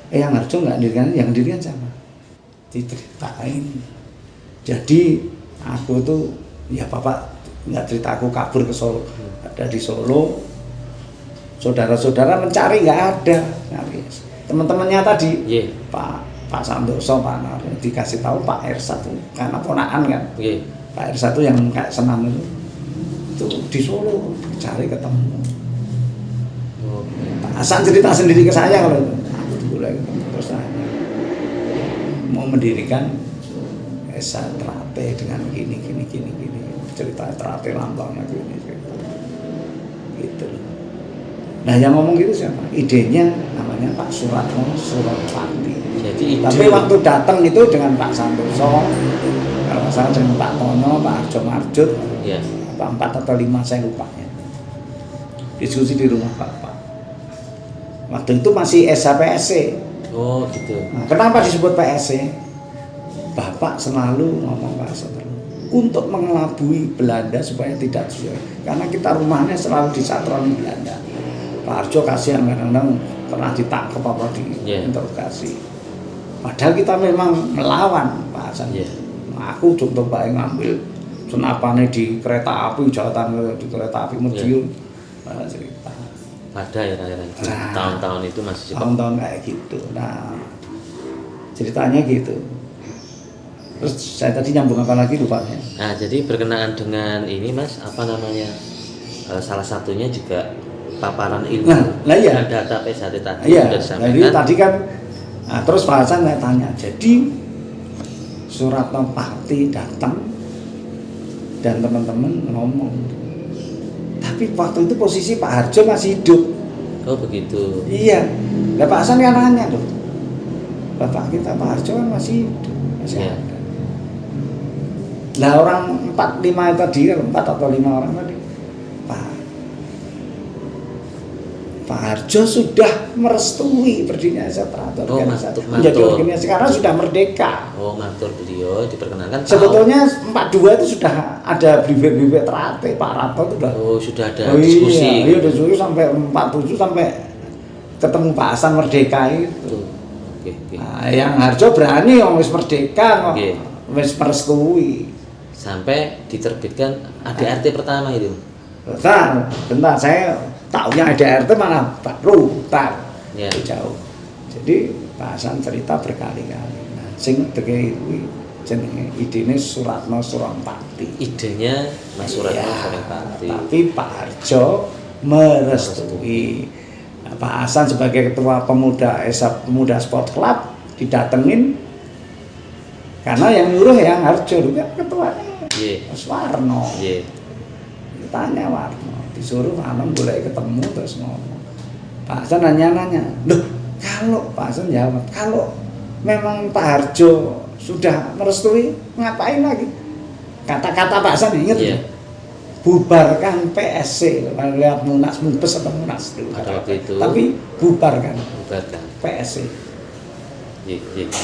yang Harjo nggak dirikan, yang dirikan sama. Diceritain. Jadi aku tuh, ya Bapak nggak cerita aku kabur ke Solo. Ada di Solo, saudara-saudara mencari nggak ada. Teman-temannya tadi, Pak Santoso, Pak Nar, dikasih tahu Pak Ersat karena ponakan kan. Pak Ersat yang kayak senam itu di Solo cari ketemu. Pak Hasan cerita sendiri ke saya kalau aku dulu lagi terus tanya mau mendirikan Esa Trate dengan gini cerita Trate lambangnya gini gitu. Nah yang ngomong gitu siapa? Idenya namanya Pak Suratno Suropati. Tapi waktu datang itu dengan Pak Santoso, kalau salah dengan Pak Tono, Pak Arjo Marjut, Pak 4 atau 5 saya lupa ya. Diskusi di rumah Bapak. Waktu itu masih SHPSC. Oh gitu. Nah, kenapa disebut PSC? Bapak selalu ngomong Pak Hasan untuk mengelabui Belanda supaya tidak sesuai. Karena kita rumahnya selalu disatroni Belanda. Pak Harjo kasihan kadang-kadang pernah ditangkap apa diinterogasi. Padahal kita memang melawan Pak Hasan. Aku contoh Pak ngambil senapane di kereta api jawatan di kereta api Madiun. Cerita. Ada ya tahun-tahun itu masih tahun-tahun kayak gitu. Nah ceritanya gitu. Terus saya tadi nyambung apa lagi lupa ya. Nah jadi berkenaan dengan ini Mas, apa namanya, salah satunya juga paparan ilmu. Nah iya. Data PSHT tadi iya. sudah disampaikan. Jadi tadi kan, nah, terus Pak Hasan saya tanya, jadi Suratno Pakti datang dan teman-teman ngomong, tapi waktu itu posisi Pak Harjo masih hidup. Oh begitu. Iya. Nah Pak Hasan kan nanya loh, bapak kita Pak Harjo kan masih hidup, masih ada. Lah orang 4-5 tadi, 4 atau 5 orang tadi, Pak Harjo sudah merestui berdirinya Setrato menjadi organisasi karena sudah merdeka. Oh, matur beliau diperkenalkan. Sebetulnya 42 itu sudah ada bibit-bibit terate Pak Rato itu sudah ada diskusi. Iya, diskusi sampai 47 sampai ketemu Pak Hasan merdeka itu. Okay. Nah, yang Harjo berani wis merdeka wis merestui. Sampai diterbitkan ADRT pertama itu. Bentar, saya taunya ADRT mana baru, jauh. Jadi Pak Hasan cerita berkali-kali. Nah, sing tege kuwi jenenge idene Suratno Surampati. Idenya Mas Suratno Surampati. Tapi Pak Harjo merestui. Nah, Pak Hasan sebagai ketua pemuda Sport Club didatengin karena yang nyuruh yang Harjo juga ketuanya. Mas Warno. Tanya Warno, disuruh Anom boleh ketemu terus ngomong. Pak Hasan nanya-nanya, loh kalau Pak Hasan jawab, kalau memang Pak Harjo sudah merestui, ngapain lagi? Kata-kata Pak Hasan ingat bubarkan PSC, lihat Munas, Mubes atau Munas dulu. Tapi bubarkan PSC.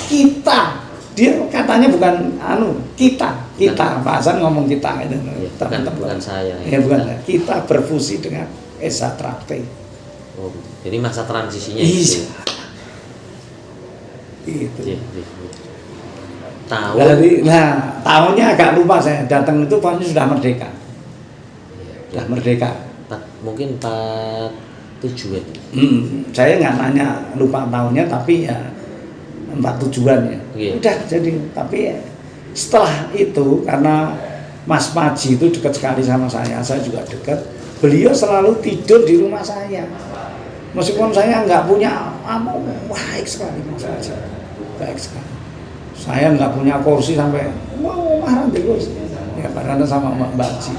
Kita, dia katanya bukan kita Pak Hasan ngomong kita itu bukan saya bukan kita berfusi dengan Esatrate. Jadi masa transisinya tahunnya agak lupa saya, datang itu pokoknya sudah merdeka. Mungkin 47 saya nggak nanya lupa tahunnya, tapi ya 47-an ya. Udah jadi, tapi setelah itu karena Mas Maji itu dekat sekali sama saya juga dekat. Beliau selalu tidur di rumah saya. Meskipun saya nggak punya baik sekali Mas Maji. Baik sekali. Saya nggak punya kursi sampai marah di kursi. Ya karena sama Mbak Maji.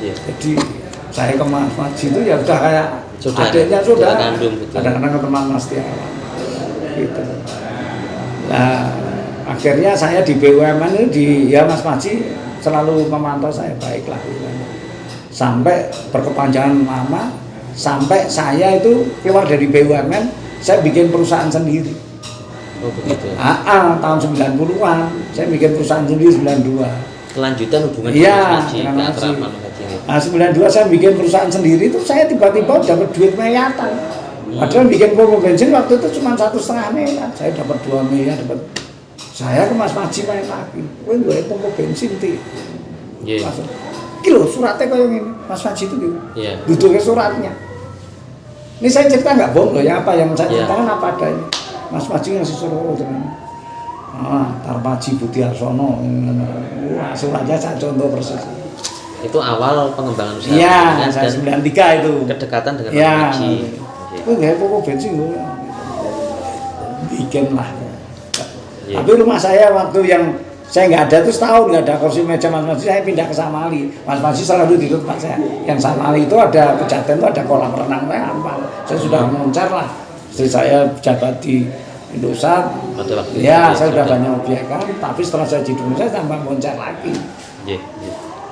Jadi saya ke Mas Maji itu ya udah kayak adiknya sudah. Kadang-kadang ke teman Mas Tiawan. Gitu. Nah, akhirnya saya di BUMN ini Mas Maji selalu memantau saya baiklah. Sampai berkepanjangan lama, sampai saya itu keluar dari BUMN, saya bikin perusahaan sendiri. Oh begitu. Tahun 90-an, saya bikin perusahaan sendiri 92. Kelanjutan hubungan Mas Maji, keakraban Mas Maji. 92 saya bikin perusahaan sendiri itu saya tiba-tiba dapat duit miliaran. Padahal bikin pompa bensin waktu itu cuma 1,5 miliar, saya dapat 2 miliar, saya ke Mas Maji main lagi, gue pompa bensin kilo suratnya kayak gini, Mas Maji itu gitu, duduknya suratnya. Ini saya cerita nggak bohong loh, ya apa yang saya ceritakan apa adanya. Mas Maji ngasih surat Tarmaji Budi Arsono, suratnya saya contoh persis. Itu awal pengembangan usaha. Iya, saya 93 itu. Kedekatan dengan Mas Maji. Nggak pokok bensin gue bikin lah. Tapi rumah saya waktu yang saya nggak ada tuh setahun nggak ada kursi meja Mas Maji, saya pindah ke Samali. Mas Maji selalu di tempat saya. Yang Samali itu ada Pejaten itu ada kolam renang saya sudah moncer lah. Istri saya jabat di Indosat. Ya saya sudah banyak obyekan. Tapi setelah saya di Indonesia saya tambah moncer lagi.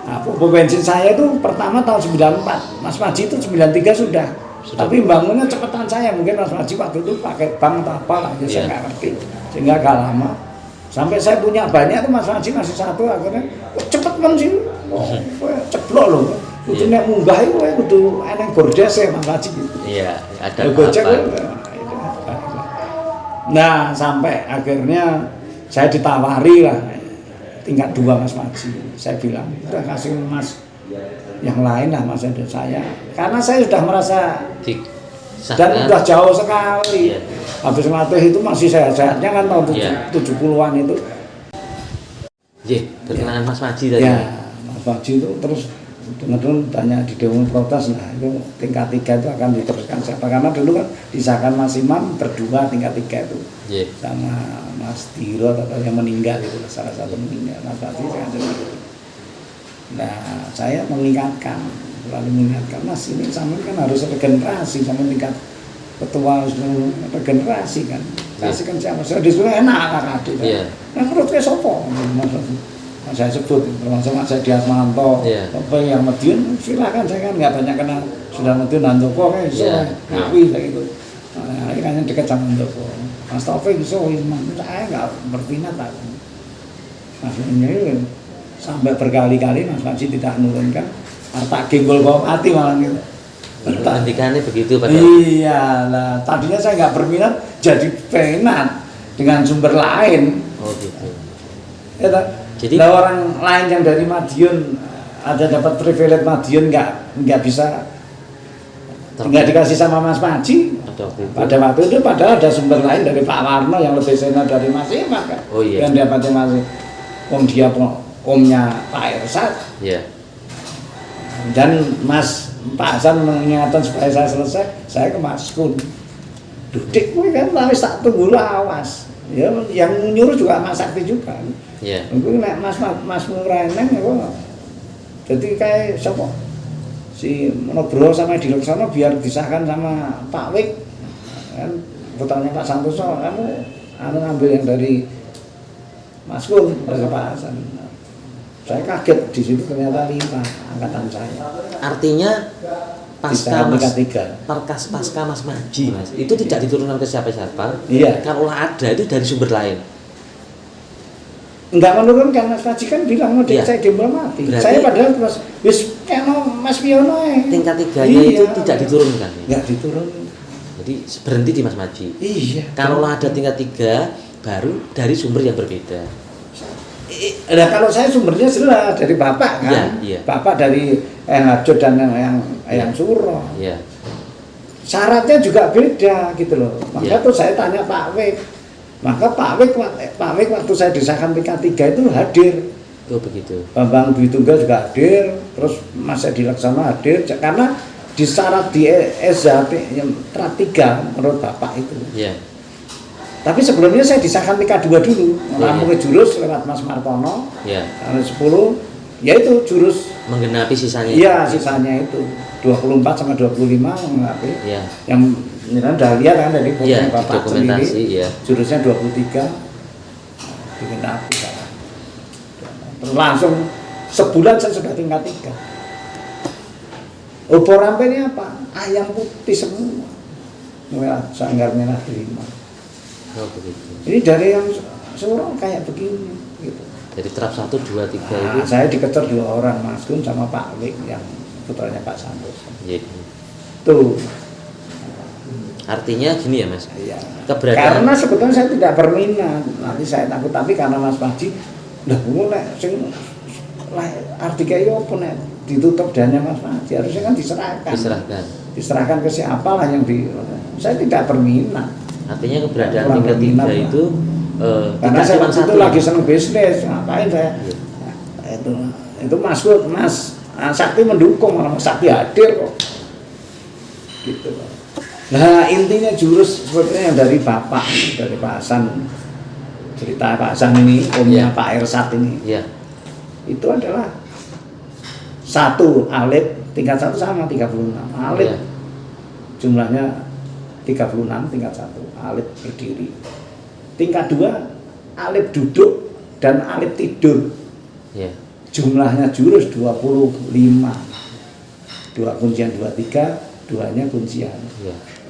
Nah, pupuk bensin saya itu pertama tahun 94. Mas Maji itu 93 sudah. Tapi bangunnya cepetan saya, mungkin Mas Maji waktu itu pakai bank atau apa lah, saya nggak ngerti. Sehingga agak lama Sampai saya punya banyak tuh Mas Haji masih satu akhirnya cepet kan sih. Ceblok loh. Kudu nek munggah iku kudu eneng bordes ya Mas Haji gitu. Iya, ada Gojek. apa? Nah, sampai akhirnya saya ditawari lah tingkat 2 Mas Haji. Saya bilang, udah kasih Mas yang lain lah Mas ada saya. Karena saya sudah merasa dan udah jauh sekali. Yeah. Habis ngelatih itu masih sehat-sehatnya kan tahun 70-an itu. Iya, perkenalan Mas Maji tadi. Ya, Mas Maji itu terus dengar tanya di Dewan Protes, nah itu tingkat 3 itu akan diteruskan siapa? Karena dulu kan disahkan Mas Imam berdua tingkat 3 itu. Yeah. Sama Mas Diro atau yang meninggal itu salah satu meninggal. Mas Maji saya gitu. Nah, saya mengingatkan, lalu mengingatkan Mas ini sampai kan harus regenerasi sampai tingkat ketua harus regenerasi kan. Kasih kan siapa? Saya disuruh enak lah adik. Nah menurut saya sopo, saya sebut termasuk Mas Edi Asmanto, apa yang Madiun silakan saya kan nggak banyak kenal sudah Madiun Handoko kan iso ngawi kayak gitu. Nah, akhirnya dekat sama Handoko. Mas Taufik iso saya nggak berminat lah. Maksudnya sampai berkali-kali Mas Maji tidak menurunkan harta genggol bawah hati malah gitu. Hentikannya begitu Pak. Iya lah, tadinya saya nggak berminat jadi penat dengan sumber lain. Oh gitu. Ya, jadi orang lain yang dari Madiun ada dapat privilege Madiun nggak bisa nggak dikasih sama Mas Maji. Pada waktu itu padahal ada sumber lain dari Pak Warno yang lebih senior dari Mas Imam kan. Oh iya. Yang dapatnya Mas omnya Pak Ersat. Iya. Dan Pak Hasan mengingatkan supaya saya selesai, saya ke Mas Kun. Dudik gue kan wis tak tunggu lawas. Ya yang nyuruh juga Mas Sakti juga. Iya. Mungkin nek Mas Mureneng ya jadi kayak siapa? Si Monobro sama Dileksono biar disahkan sama Pak Wik. Kan putranya Pak Santoso, kamu ngambil yang dari Mas Kun dari Pak Hasan. Saya kaget di situ ternyata 5 angkatan saya. Artinya pasca Mas Maji Mas itu tidak diturunkan ke siapa-siapa. Iya. Kalau ada itu dari sumber lain. Enggak menurunkan Mas Maji kan bilang mau saya gembel mati. Berarti saya padahal Mas Piono tingkat 3-nya itu tidak diturunkan. Enggak diturunkan. Jadi berhenti di Mas Maji. Iya. Kalau ada tingkat 3 baru dari sumber yang berbeda. Nah kalau saya sumbernya jelas dari Bapak kan, Bapak dari Harjo dan yang Suro. Syaratnya juga beda gitu loh. Maka tuh saya tanya Pak Wik. Maka Pak Wik waktu saya disahkan tingkat 3 itu hadir. Oh begitu. Bambang Dwi Tunggal juga hadir, terus Mas Edi Laksana hadir karena di syarat di SHP yang Tra 3 menurut Bapak itu. Iya. Tapi sebelumnya saya disahkan tingkat 2 dulu, ngelampungin jurus lewat Mas Martono, tahun 10, yaitu jurus menggenapi sisanya. Iya, sisanya itu 24 sama 25 menggenapi. Yang ini kan udah lihat kan dari Bapak sendiri, jurusnya 23 digenapi. Terus langsung sebulan saya sudah tingkat 3. Obor rampe ini apa? Ayam putih semua, sanggar merah 5. Oh begitu. Ini dari yang Suro kayak begini gitu. Dari trap 1, 2, 3 itu. Saya dikejar 2 orang, Mas Gun sama Pak Wik yang putranya Pak Santoso. Iya. Tuh. Artinya gini ya Mas. Iya. Keberadaan. Karena sebetulnya saya tidak berminat. Nanti saya takut tapi karena Mas Maji udah nek sing artikel yo opo nek ditutup dannya Mas Maji harusnya kan diserahkan ke siapa lah yang saya tidak berminat. Artinya keberadaan tingkat 3 itu karena saya waktu itu lagi seneng bisnis, ngapain saya? Itu Mas Sakti mendukung, Mas Sakti hadir kok. Gitu. Nah intinya jurus sebenarnya yang dari Bapak, dari Pak Hasan, cerita Pak Hasan ini, omnya Pak Ersat ini, itu adalah 1 alif tingkat 1 sama 36 alif jumlahnya 36 tingkat 1 alif berdiri, tingkat 2 alif duduk dan alif tidur. Jumlahnya jurus 25, 2 kuncian 23, 2-nya kuncian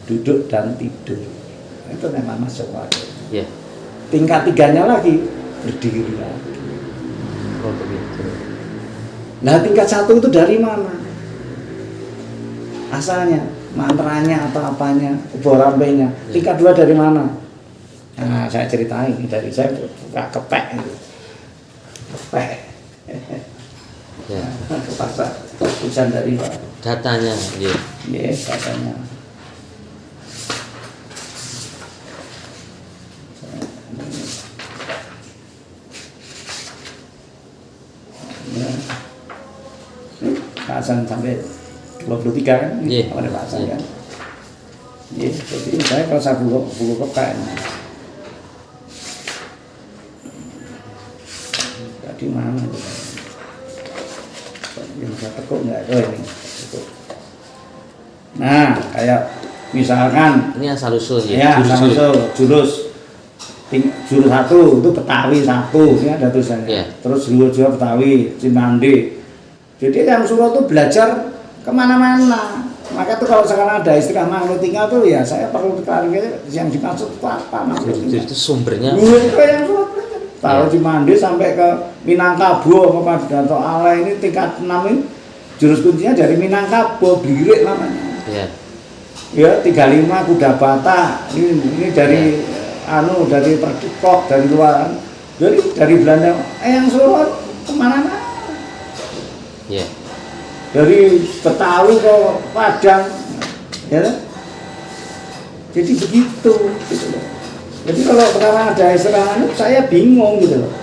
duduk dan tidur, itu memang masuk alif. Tingkat 3-nya lagi berdiri lagi. Oh begitu. Nah tingkat 1 itu dari mana? Asalnya, mantranya atau apanya, borampenya. Tingkat 2 dari mana? Nah saya ceritain, dari saya buka kepek itu. Kepek. Ya. Ke pasar, tulisan dari Pak. Datanya, ya. Yes, katanya. Pasan sampai 23 kan? Iya. Ada pasan kan? Iya, jadi saya kalau saya buku kepek. Tadi mana itu? Yang saya tekuk nggak ada ini. Nah, kayak misalkan Ini asal usul ya, jurus 1 itu Betawi 1, ini ada tulisannya. Yeah. Terus jurus 2 Betawi, Cimande. Jadi yang suruh tuh belajar kemana-mana. Maka tuh kalau sekarang ada istilah makhluk tinggal tuh ya saya perlu klarifikasi yang dimaksud itu apa makhluk tinggal. Jadi itu sumbernya. Itu yang suruh belajar. Kalau Cimande sampai ke Minangkabau atau ala ini tingkat 6 ini jurus kuncinya dari Minangkabau, Blirik namanya. Ya. Ya 35 Kuda Bata ini dari dari Perdikop dari luar, jadi dari Belanda yang suruh kemana-mana. Ya. Dari Betawi ke Padang, ya. Jadi begitu, gitu loh. Jadi kalau sekarang ada istilah saya bingung gitu loh.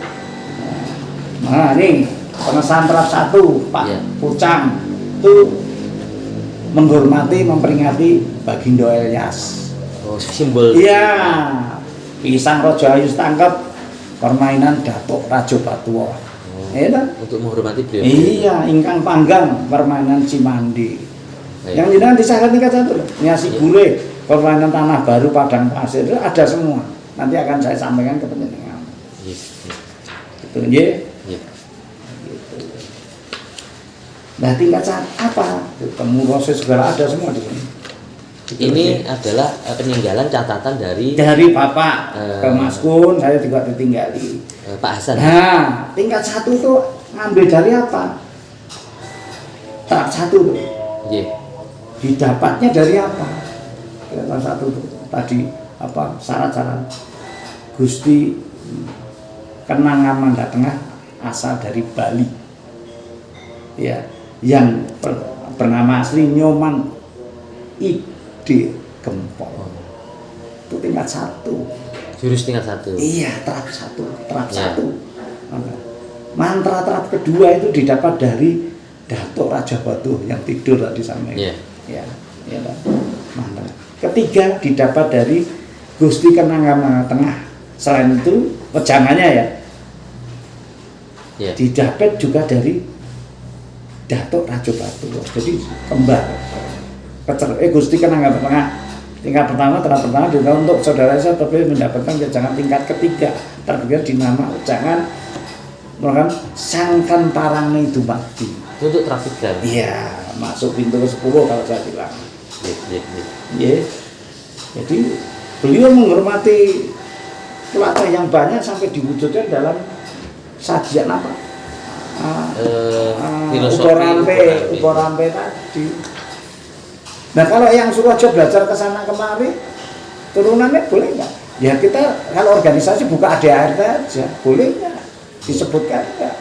Nah ini pengesahan terap 1 Pak Ya. Pucang itu menghormati, memperingati Bagindo Ilyas. Oh simbol. Iya, pisang Raja Ayu tangkap permainan Datuk Rajo Batuwa. Iya dah. Untuk menghormati beliau. Iya, ingkang panggang permainan Cimandi. Yang jenengan disahkan tingkat 1 loh. Nyasi Bule, permainan Tanah Baru, Padang Pasir itu ada semua. Nanti akan saya sampaikan ke penjenengan. Yes. Gitu nggih. Ya. Nah, tingkat 1 apa? Temu proses segala ada semua di sini. Ini adalah peninggalan catatan dari Bapak ke Mas Kun, saya juga ditinggali. Pak Hasan. Nah, tingkat 1 itu ngambil dari apa? Tahap 1 tuh. Iya. Didapatnya dari apa? Tingkat 1 tuh tadi apa? Syarat-syarat. Gusti Kenanga Manda Tengah asal dari Bali. Ya, yang bernama asli Nyoman Ide Gempol. Itu tingkat 1. Jurus tingkat 1. Iya, terap 1. Terap Ya. 1. Mantra terap kedua itu didapat dari Datuk Raja Batuh yang tidur tadi sama Iya. Ya, ya kan? Mantra. Ketiga didapat dari Gusti Kenanga Tengah. Selain itu pejangannya ya. Ya. Didapat juga dari Datuk Raja Batuh. Jadi kembar. Gusti Kenanga Tengah. Tingkat pertama, terap pertama juga untuk saudara saya terpilih mendapatkan wejangan tingkat ketiga terpilih di nama wejangan merupakan Sangkan Parangni Dumadi. Itu untuk trafik jam. Iya, masuk pintu ke-10 kalau saya bilang. Iya. Iya. Jadi beliau menghormati keluarga yang banyak sampai diwujudkan dalam sajian apa? Filosofi Uporampe tadi. Nah kalau yang Surojo belajar ke sana kemari, turunannya boleh nggak? Ya kita kalau organisasi buka ADART aja, boleh nggak? Disebutkan nggak?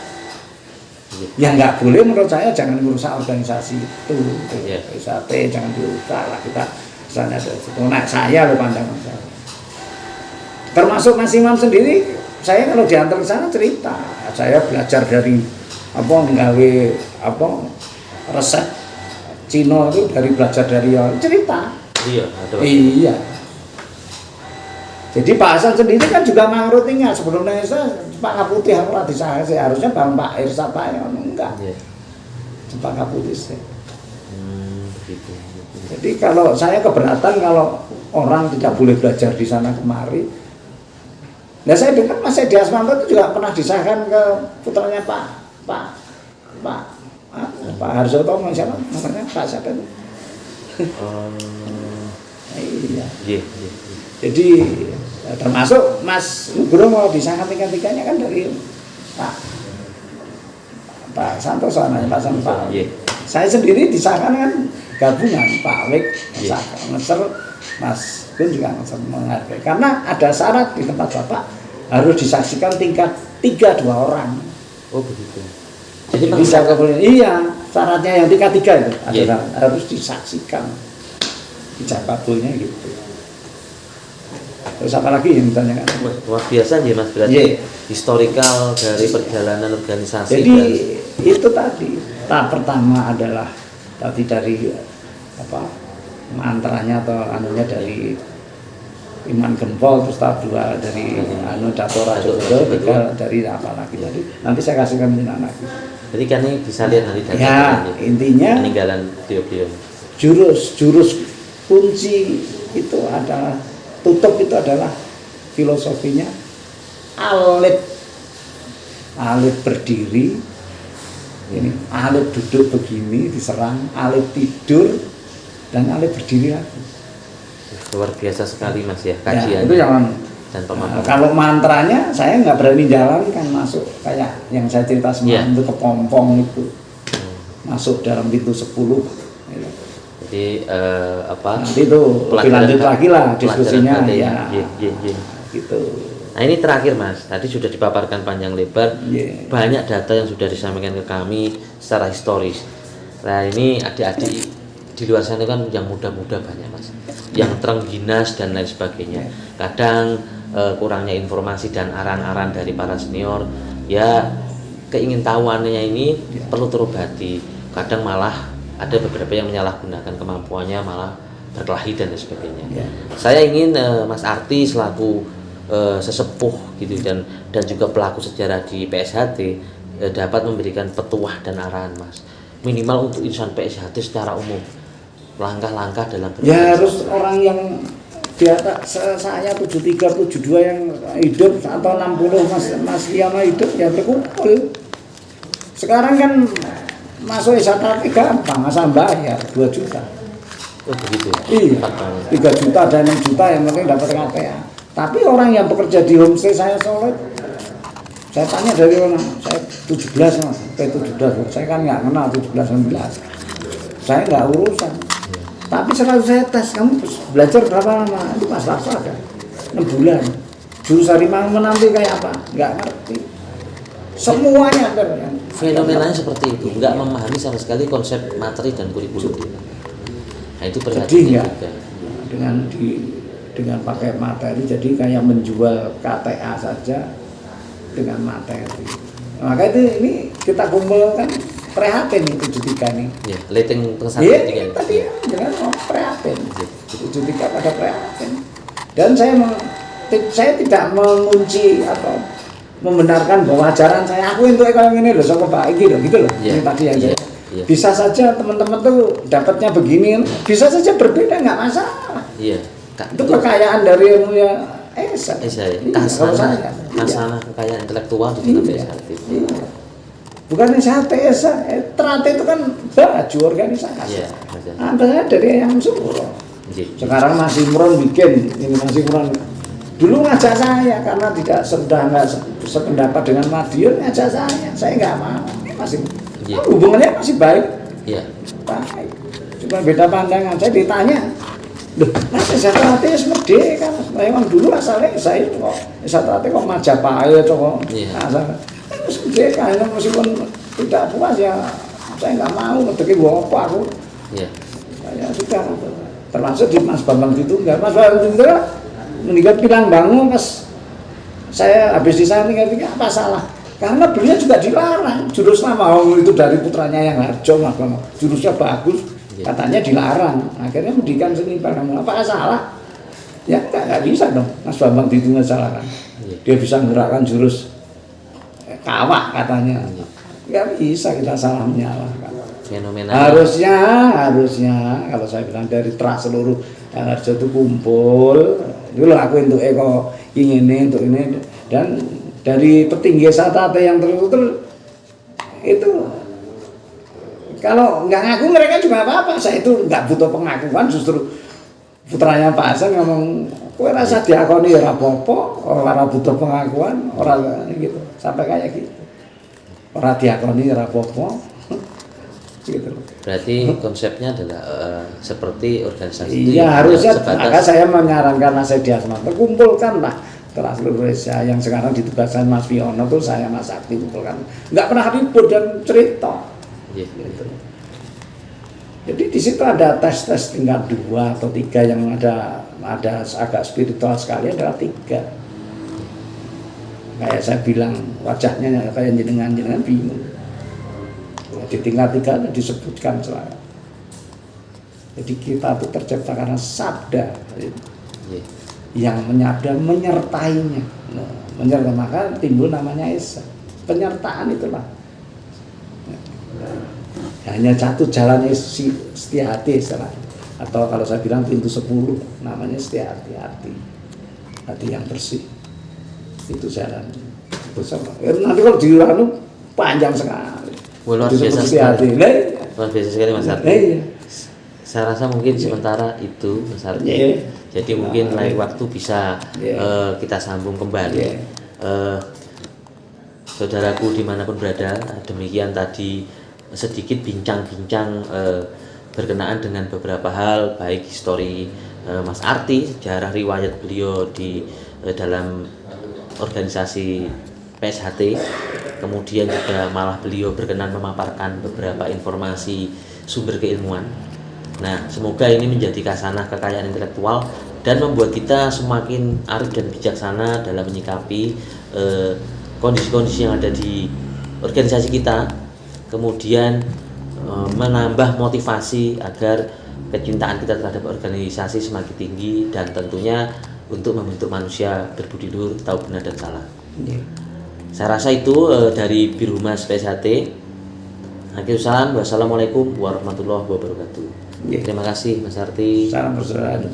Ya nggak boleh menurut saya, jangan merusak organisasi itu. SAT jangan dirusak lah kita. Misalnya ada situ. Nah saya loh pandangan saya. Termasuk Mas Imam sendiri, saya kalau diantar ke sana cerita, saya belajar dari nggawe resep Cina itu dari belajar dari cerita. Iya, ada. Iya. Jadi Pak Hasan sendiri kan juga mangrutingnya sebelumnya saya Pak Kaputih aku disahkan harusnya Bang Pak Irsa Pak enggak. Iya. Pak Kaputih sih. Begitu. Jadi kalau saya keberatan kalau orang tidak boleh belajar di sana kemari. Nah saya dengar Mas Edi Asmanto itu juga pernah disahkan ke putranya Pak Harsoto siapa namanya Pak siapa itu? Iya. Iya. Jadi termasuk Mas Nugroho disangka tiga-tiganya kan dari Pak Santoso, anaknya Pak Santoso. Iya. Saya sendiri disahkan kan gabungan Pak Wik, ngeser, Mas Gun juga ngeser menghargai. Karena ada syarat di tempat Bapak harus disaksikan tingkat 3 orang. Oh begitu. Jadi bisa kemudian iya syaratnya yang tingkat 3 itu adalah harus disaksikan ijab kabulnya gitu. Terus apa lagi yang misalnya kan? Luar biasa ya Mas, berarti historikal dari perjalanan organisasi. Jadi itu tadi tahap pertama adalah tadi dari mantranya atau anunya dari Iman Gempol, terus tahap 2 dari Dato Rajo, dari apa lagi tadi. Nanti saya kasihkan anak. Jadi kan ini bisa lihat nanti dari intinya peninggalan beliau. Jurus kunci itu adalah tutup itu adalah filosofinya alit berdiri, ini alit duduk begini diserang, alit tidur dan alit berdiri lagi. Luar biasa sekali Mas ya kajian. Itu yang dan pemaparan. Kalau mantranya saya nggak berani jalan kan masuk kayak yang saya cerita semalam itu kepompong itu masuk dalam pintu 10. Jadi nanti itu lebih lanjut lagi lah diskusinya ya. Gitu. Nah ini terakhir Mas, tadi sudah dipaparkan panjang lebar, banyak data yang sudah disampaikan ke kami secara historis. Nah ini adik-adik di luar sana kan yang muda-muda banyak Mas, yang terengginas dan lain sebagainya. Kadang kurangnya informasi dan aran-aran dari para senior, ya keingintahuannya ini perlu terobati. Kadang malah ada beberapa yang menyalahgunakan kemampuannya malah berkelahi dan lain sebagainya. Saya ingin Mas Arti selaku sesepuh gitu dan juga pelaku sejarah di PSHT dapat memberikan petuah dan arahan Mas, minimal untuk insan PSHT secara umum, langkah-langkah dalam harus orang yang di atas saya 73 72 yang hidup atau 60 Mas Liana hidup ya berkumpul. Sekarang kan masuk SHT gampang, asal bayar 2 juta. Oh begitu. Iya. 3 juta dan 6 juta yang penting dapat KTA. Tapi orang yang bekerja di homestay saya Solo, saya tanya dari mana? Saya 17 Mas, sampai 17. Saya kan nggak kenal 17 19. Saya nggak urusan. Tapi selalu saya tes, kamu belajar berapa lama? Itu Mas Larso ada 6 bulan. Jurusan harimau menanti kayak apa? Nggak ngerti. Semuanya ada. Fenomenanya seperti itu, nggak memahami sama sekali konsep materi dan kurikulum. Nah itu perhatiannya juga. Dengan pakai materi, jadi kayak menjual KTA saja dengan materi. Maka itu ini kita kumpulkan prihatin nih 73 nih. Ya, leteng pesantren juga. Iya, tadi dengan prihatin. 73 pada prihatin. Dan saya tidak mengunci atau membenarkan bahwa ajaran saya aku untuk ekonomi ini loh, sama Pak Iki loh, gitu loh. Ini tadi yang saya. Bisa saja teman-teman tuh dapatnya begini, bisa saja berbeda, nggak masalah. Iya. Itu kekayaan dari ilmunya Esa. Kasana kekayaan intelektual di dalam PSHT. Bukan SHT, Trate itu kan baju organisasi. Iya. Ada dari yang Suro. Sekarang Mas Imron bikin, ini Mas Imron dulu ngajak saya karena sudah nggak sependapat dengan Madiun, ngajak saya nggak mau. Masih hubungannya masih baik. Iya. Baik. Cuma beda pandangan. Saya ditanya, loh, Mas Trate merdeka, memang dulu asalnya saya kok Trate kok Majapahit kok asalnya. Merdeka, meskipun tidak puas ya saya nggak mau ngedeki apa aku. Iya. Saya sudah termasuk di Mas Bambang Ditunggal. Mas Bambang Ditunggal meninggal Pilang Bangun pas saya habis di sana tinggal apa salah? Karena beliau juga dilarang. Jurus nama itu dari putranya yang Harjo, Mas Bambang. Jurusnya bagus, katanya dilarang. Akhirnya mendikan seni Bangun. Apa salah? Ya nggak bisa dong. Mas Bambang Ditunggal salah kan? Dia bisa menggerakkan jurus kawak katanya. Nggak bisa kita salah menyalahkan. Fenomenal. Harusnya kalau saya bilang dari seluruh yang Harjo itu kumpul. Dulu aku untuk ini untuk ini dan dari petinggi SHT yang terus itu kalau nggak ngaku mereka juga apa-apa. Saya itu nggak butuh pengakuan, justru putranya Pak Hasan ngomong, kowe rasa diakoni ora apa-apa, ora butuh pengakuan, ora gitu. Sampai kayak gitu. Ora diakoni ora apa-apa. Gitu. Berarti konsepnya adalah seperti organisasi itu. Iya, harusnya maka saya menyarankan Mas Edi Asmanto, kumpulkanlah Trans Indonesia yang sekarang ditugaskan Mas Wiono tuh saya Mas Sakti kumpulkan. Enggak pernah ribut dan cerita. Iya. Gitu. Jadi di situ ada tes tingkat 2 atau 3 yang ada agak spiritual sekali, adalah 3. Kayak saya bilang wajahnya kayak jenengan bingung. Di tingkat 3 disebutkan selalu. Jadi kita itu tercipta karena sabda yang menyertainya. Menyertai, maka timbul namanya Esa. Penyertaan itulah. Hanya satu jalan setia hati istilah. Atau kalau saya bilang pintu 10 namanya setia hati. Hati yang bersih. Itu jalan. Nanti kalau diuranu panjang sekali. Luar biasa sekali. Luar biasa sekali Mas Arti. Saya rasa mungkin sementara itu Mas Arti. Jadi mungkin lain waktu bisa kita sambung kembali. Saudaraku dimanapun berada, demikian tadi sedikit bincang-bincang berkenaan dengan beberapa hal, baik histori Mas Arti, sejarah riwayat beliau di dalam organisasi PSHT, kemudian juga malah beliau berkenan memaparkan beberapa informasi sumber keilmuan. Nah, semoga ini menjadi khasanah kekayaan intelektual dan membuat kita semakin arif dan bijaksana dalam menyikapi kondisi-kondisi yang ada di organisasi kita, kemudian menambah motivasi agar kecintaan kita terhadap organisasi semakin tinggi dan tentunya untuk membentuk manusia berbudi luhur, tahu benar dan salah. Saya rasa itu dari Birhumas PSHT. Akhirul wassalamualaikum warahmatullahi wabarakatuh. Terima kasih Mas Arti. Salam persaudaraan.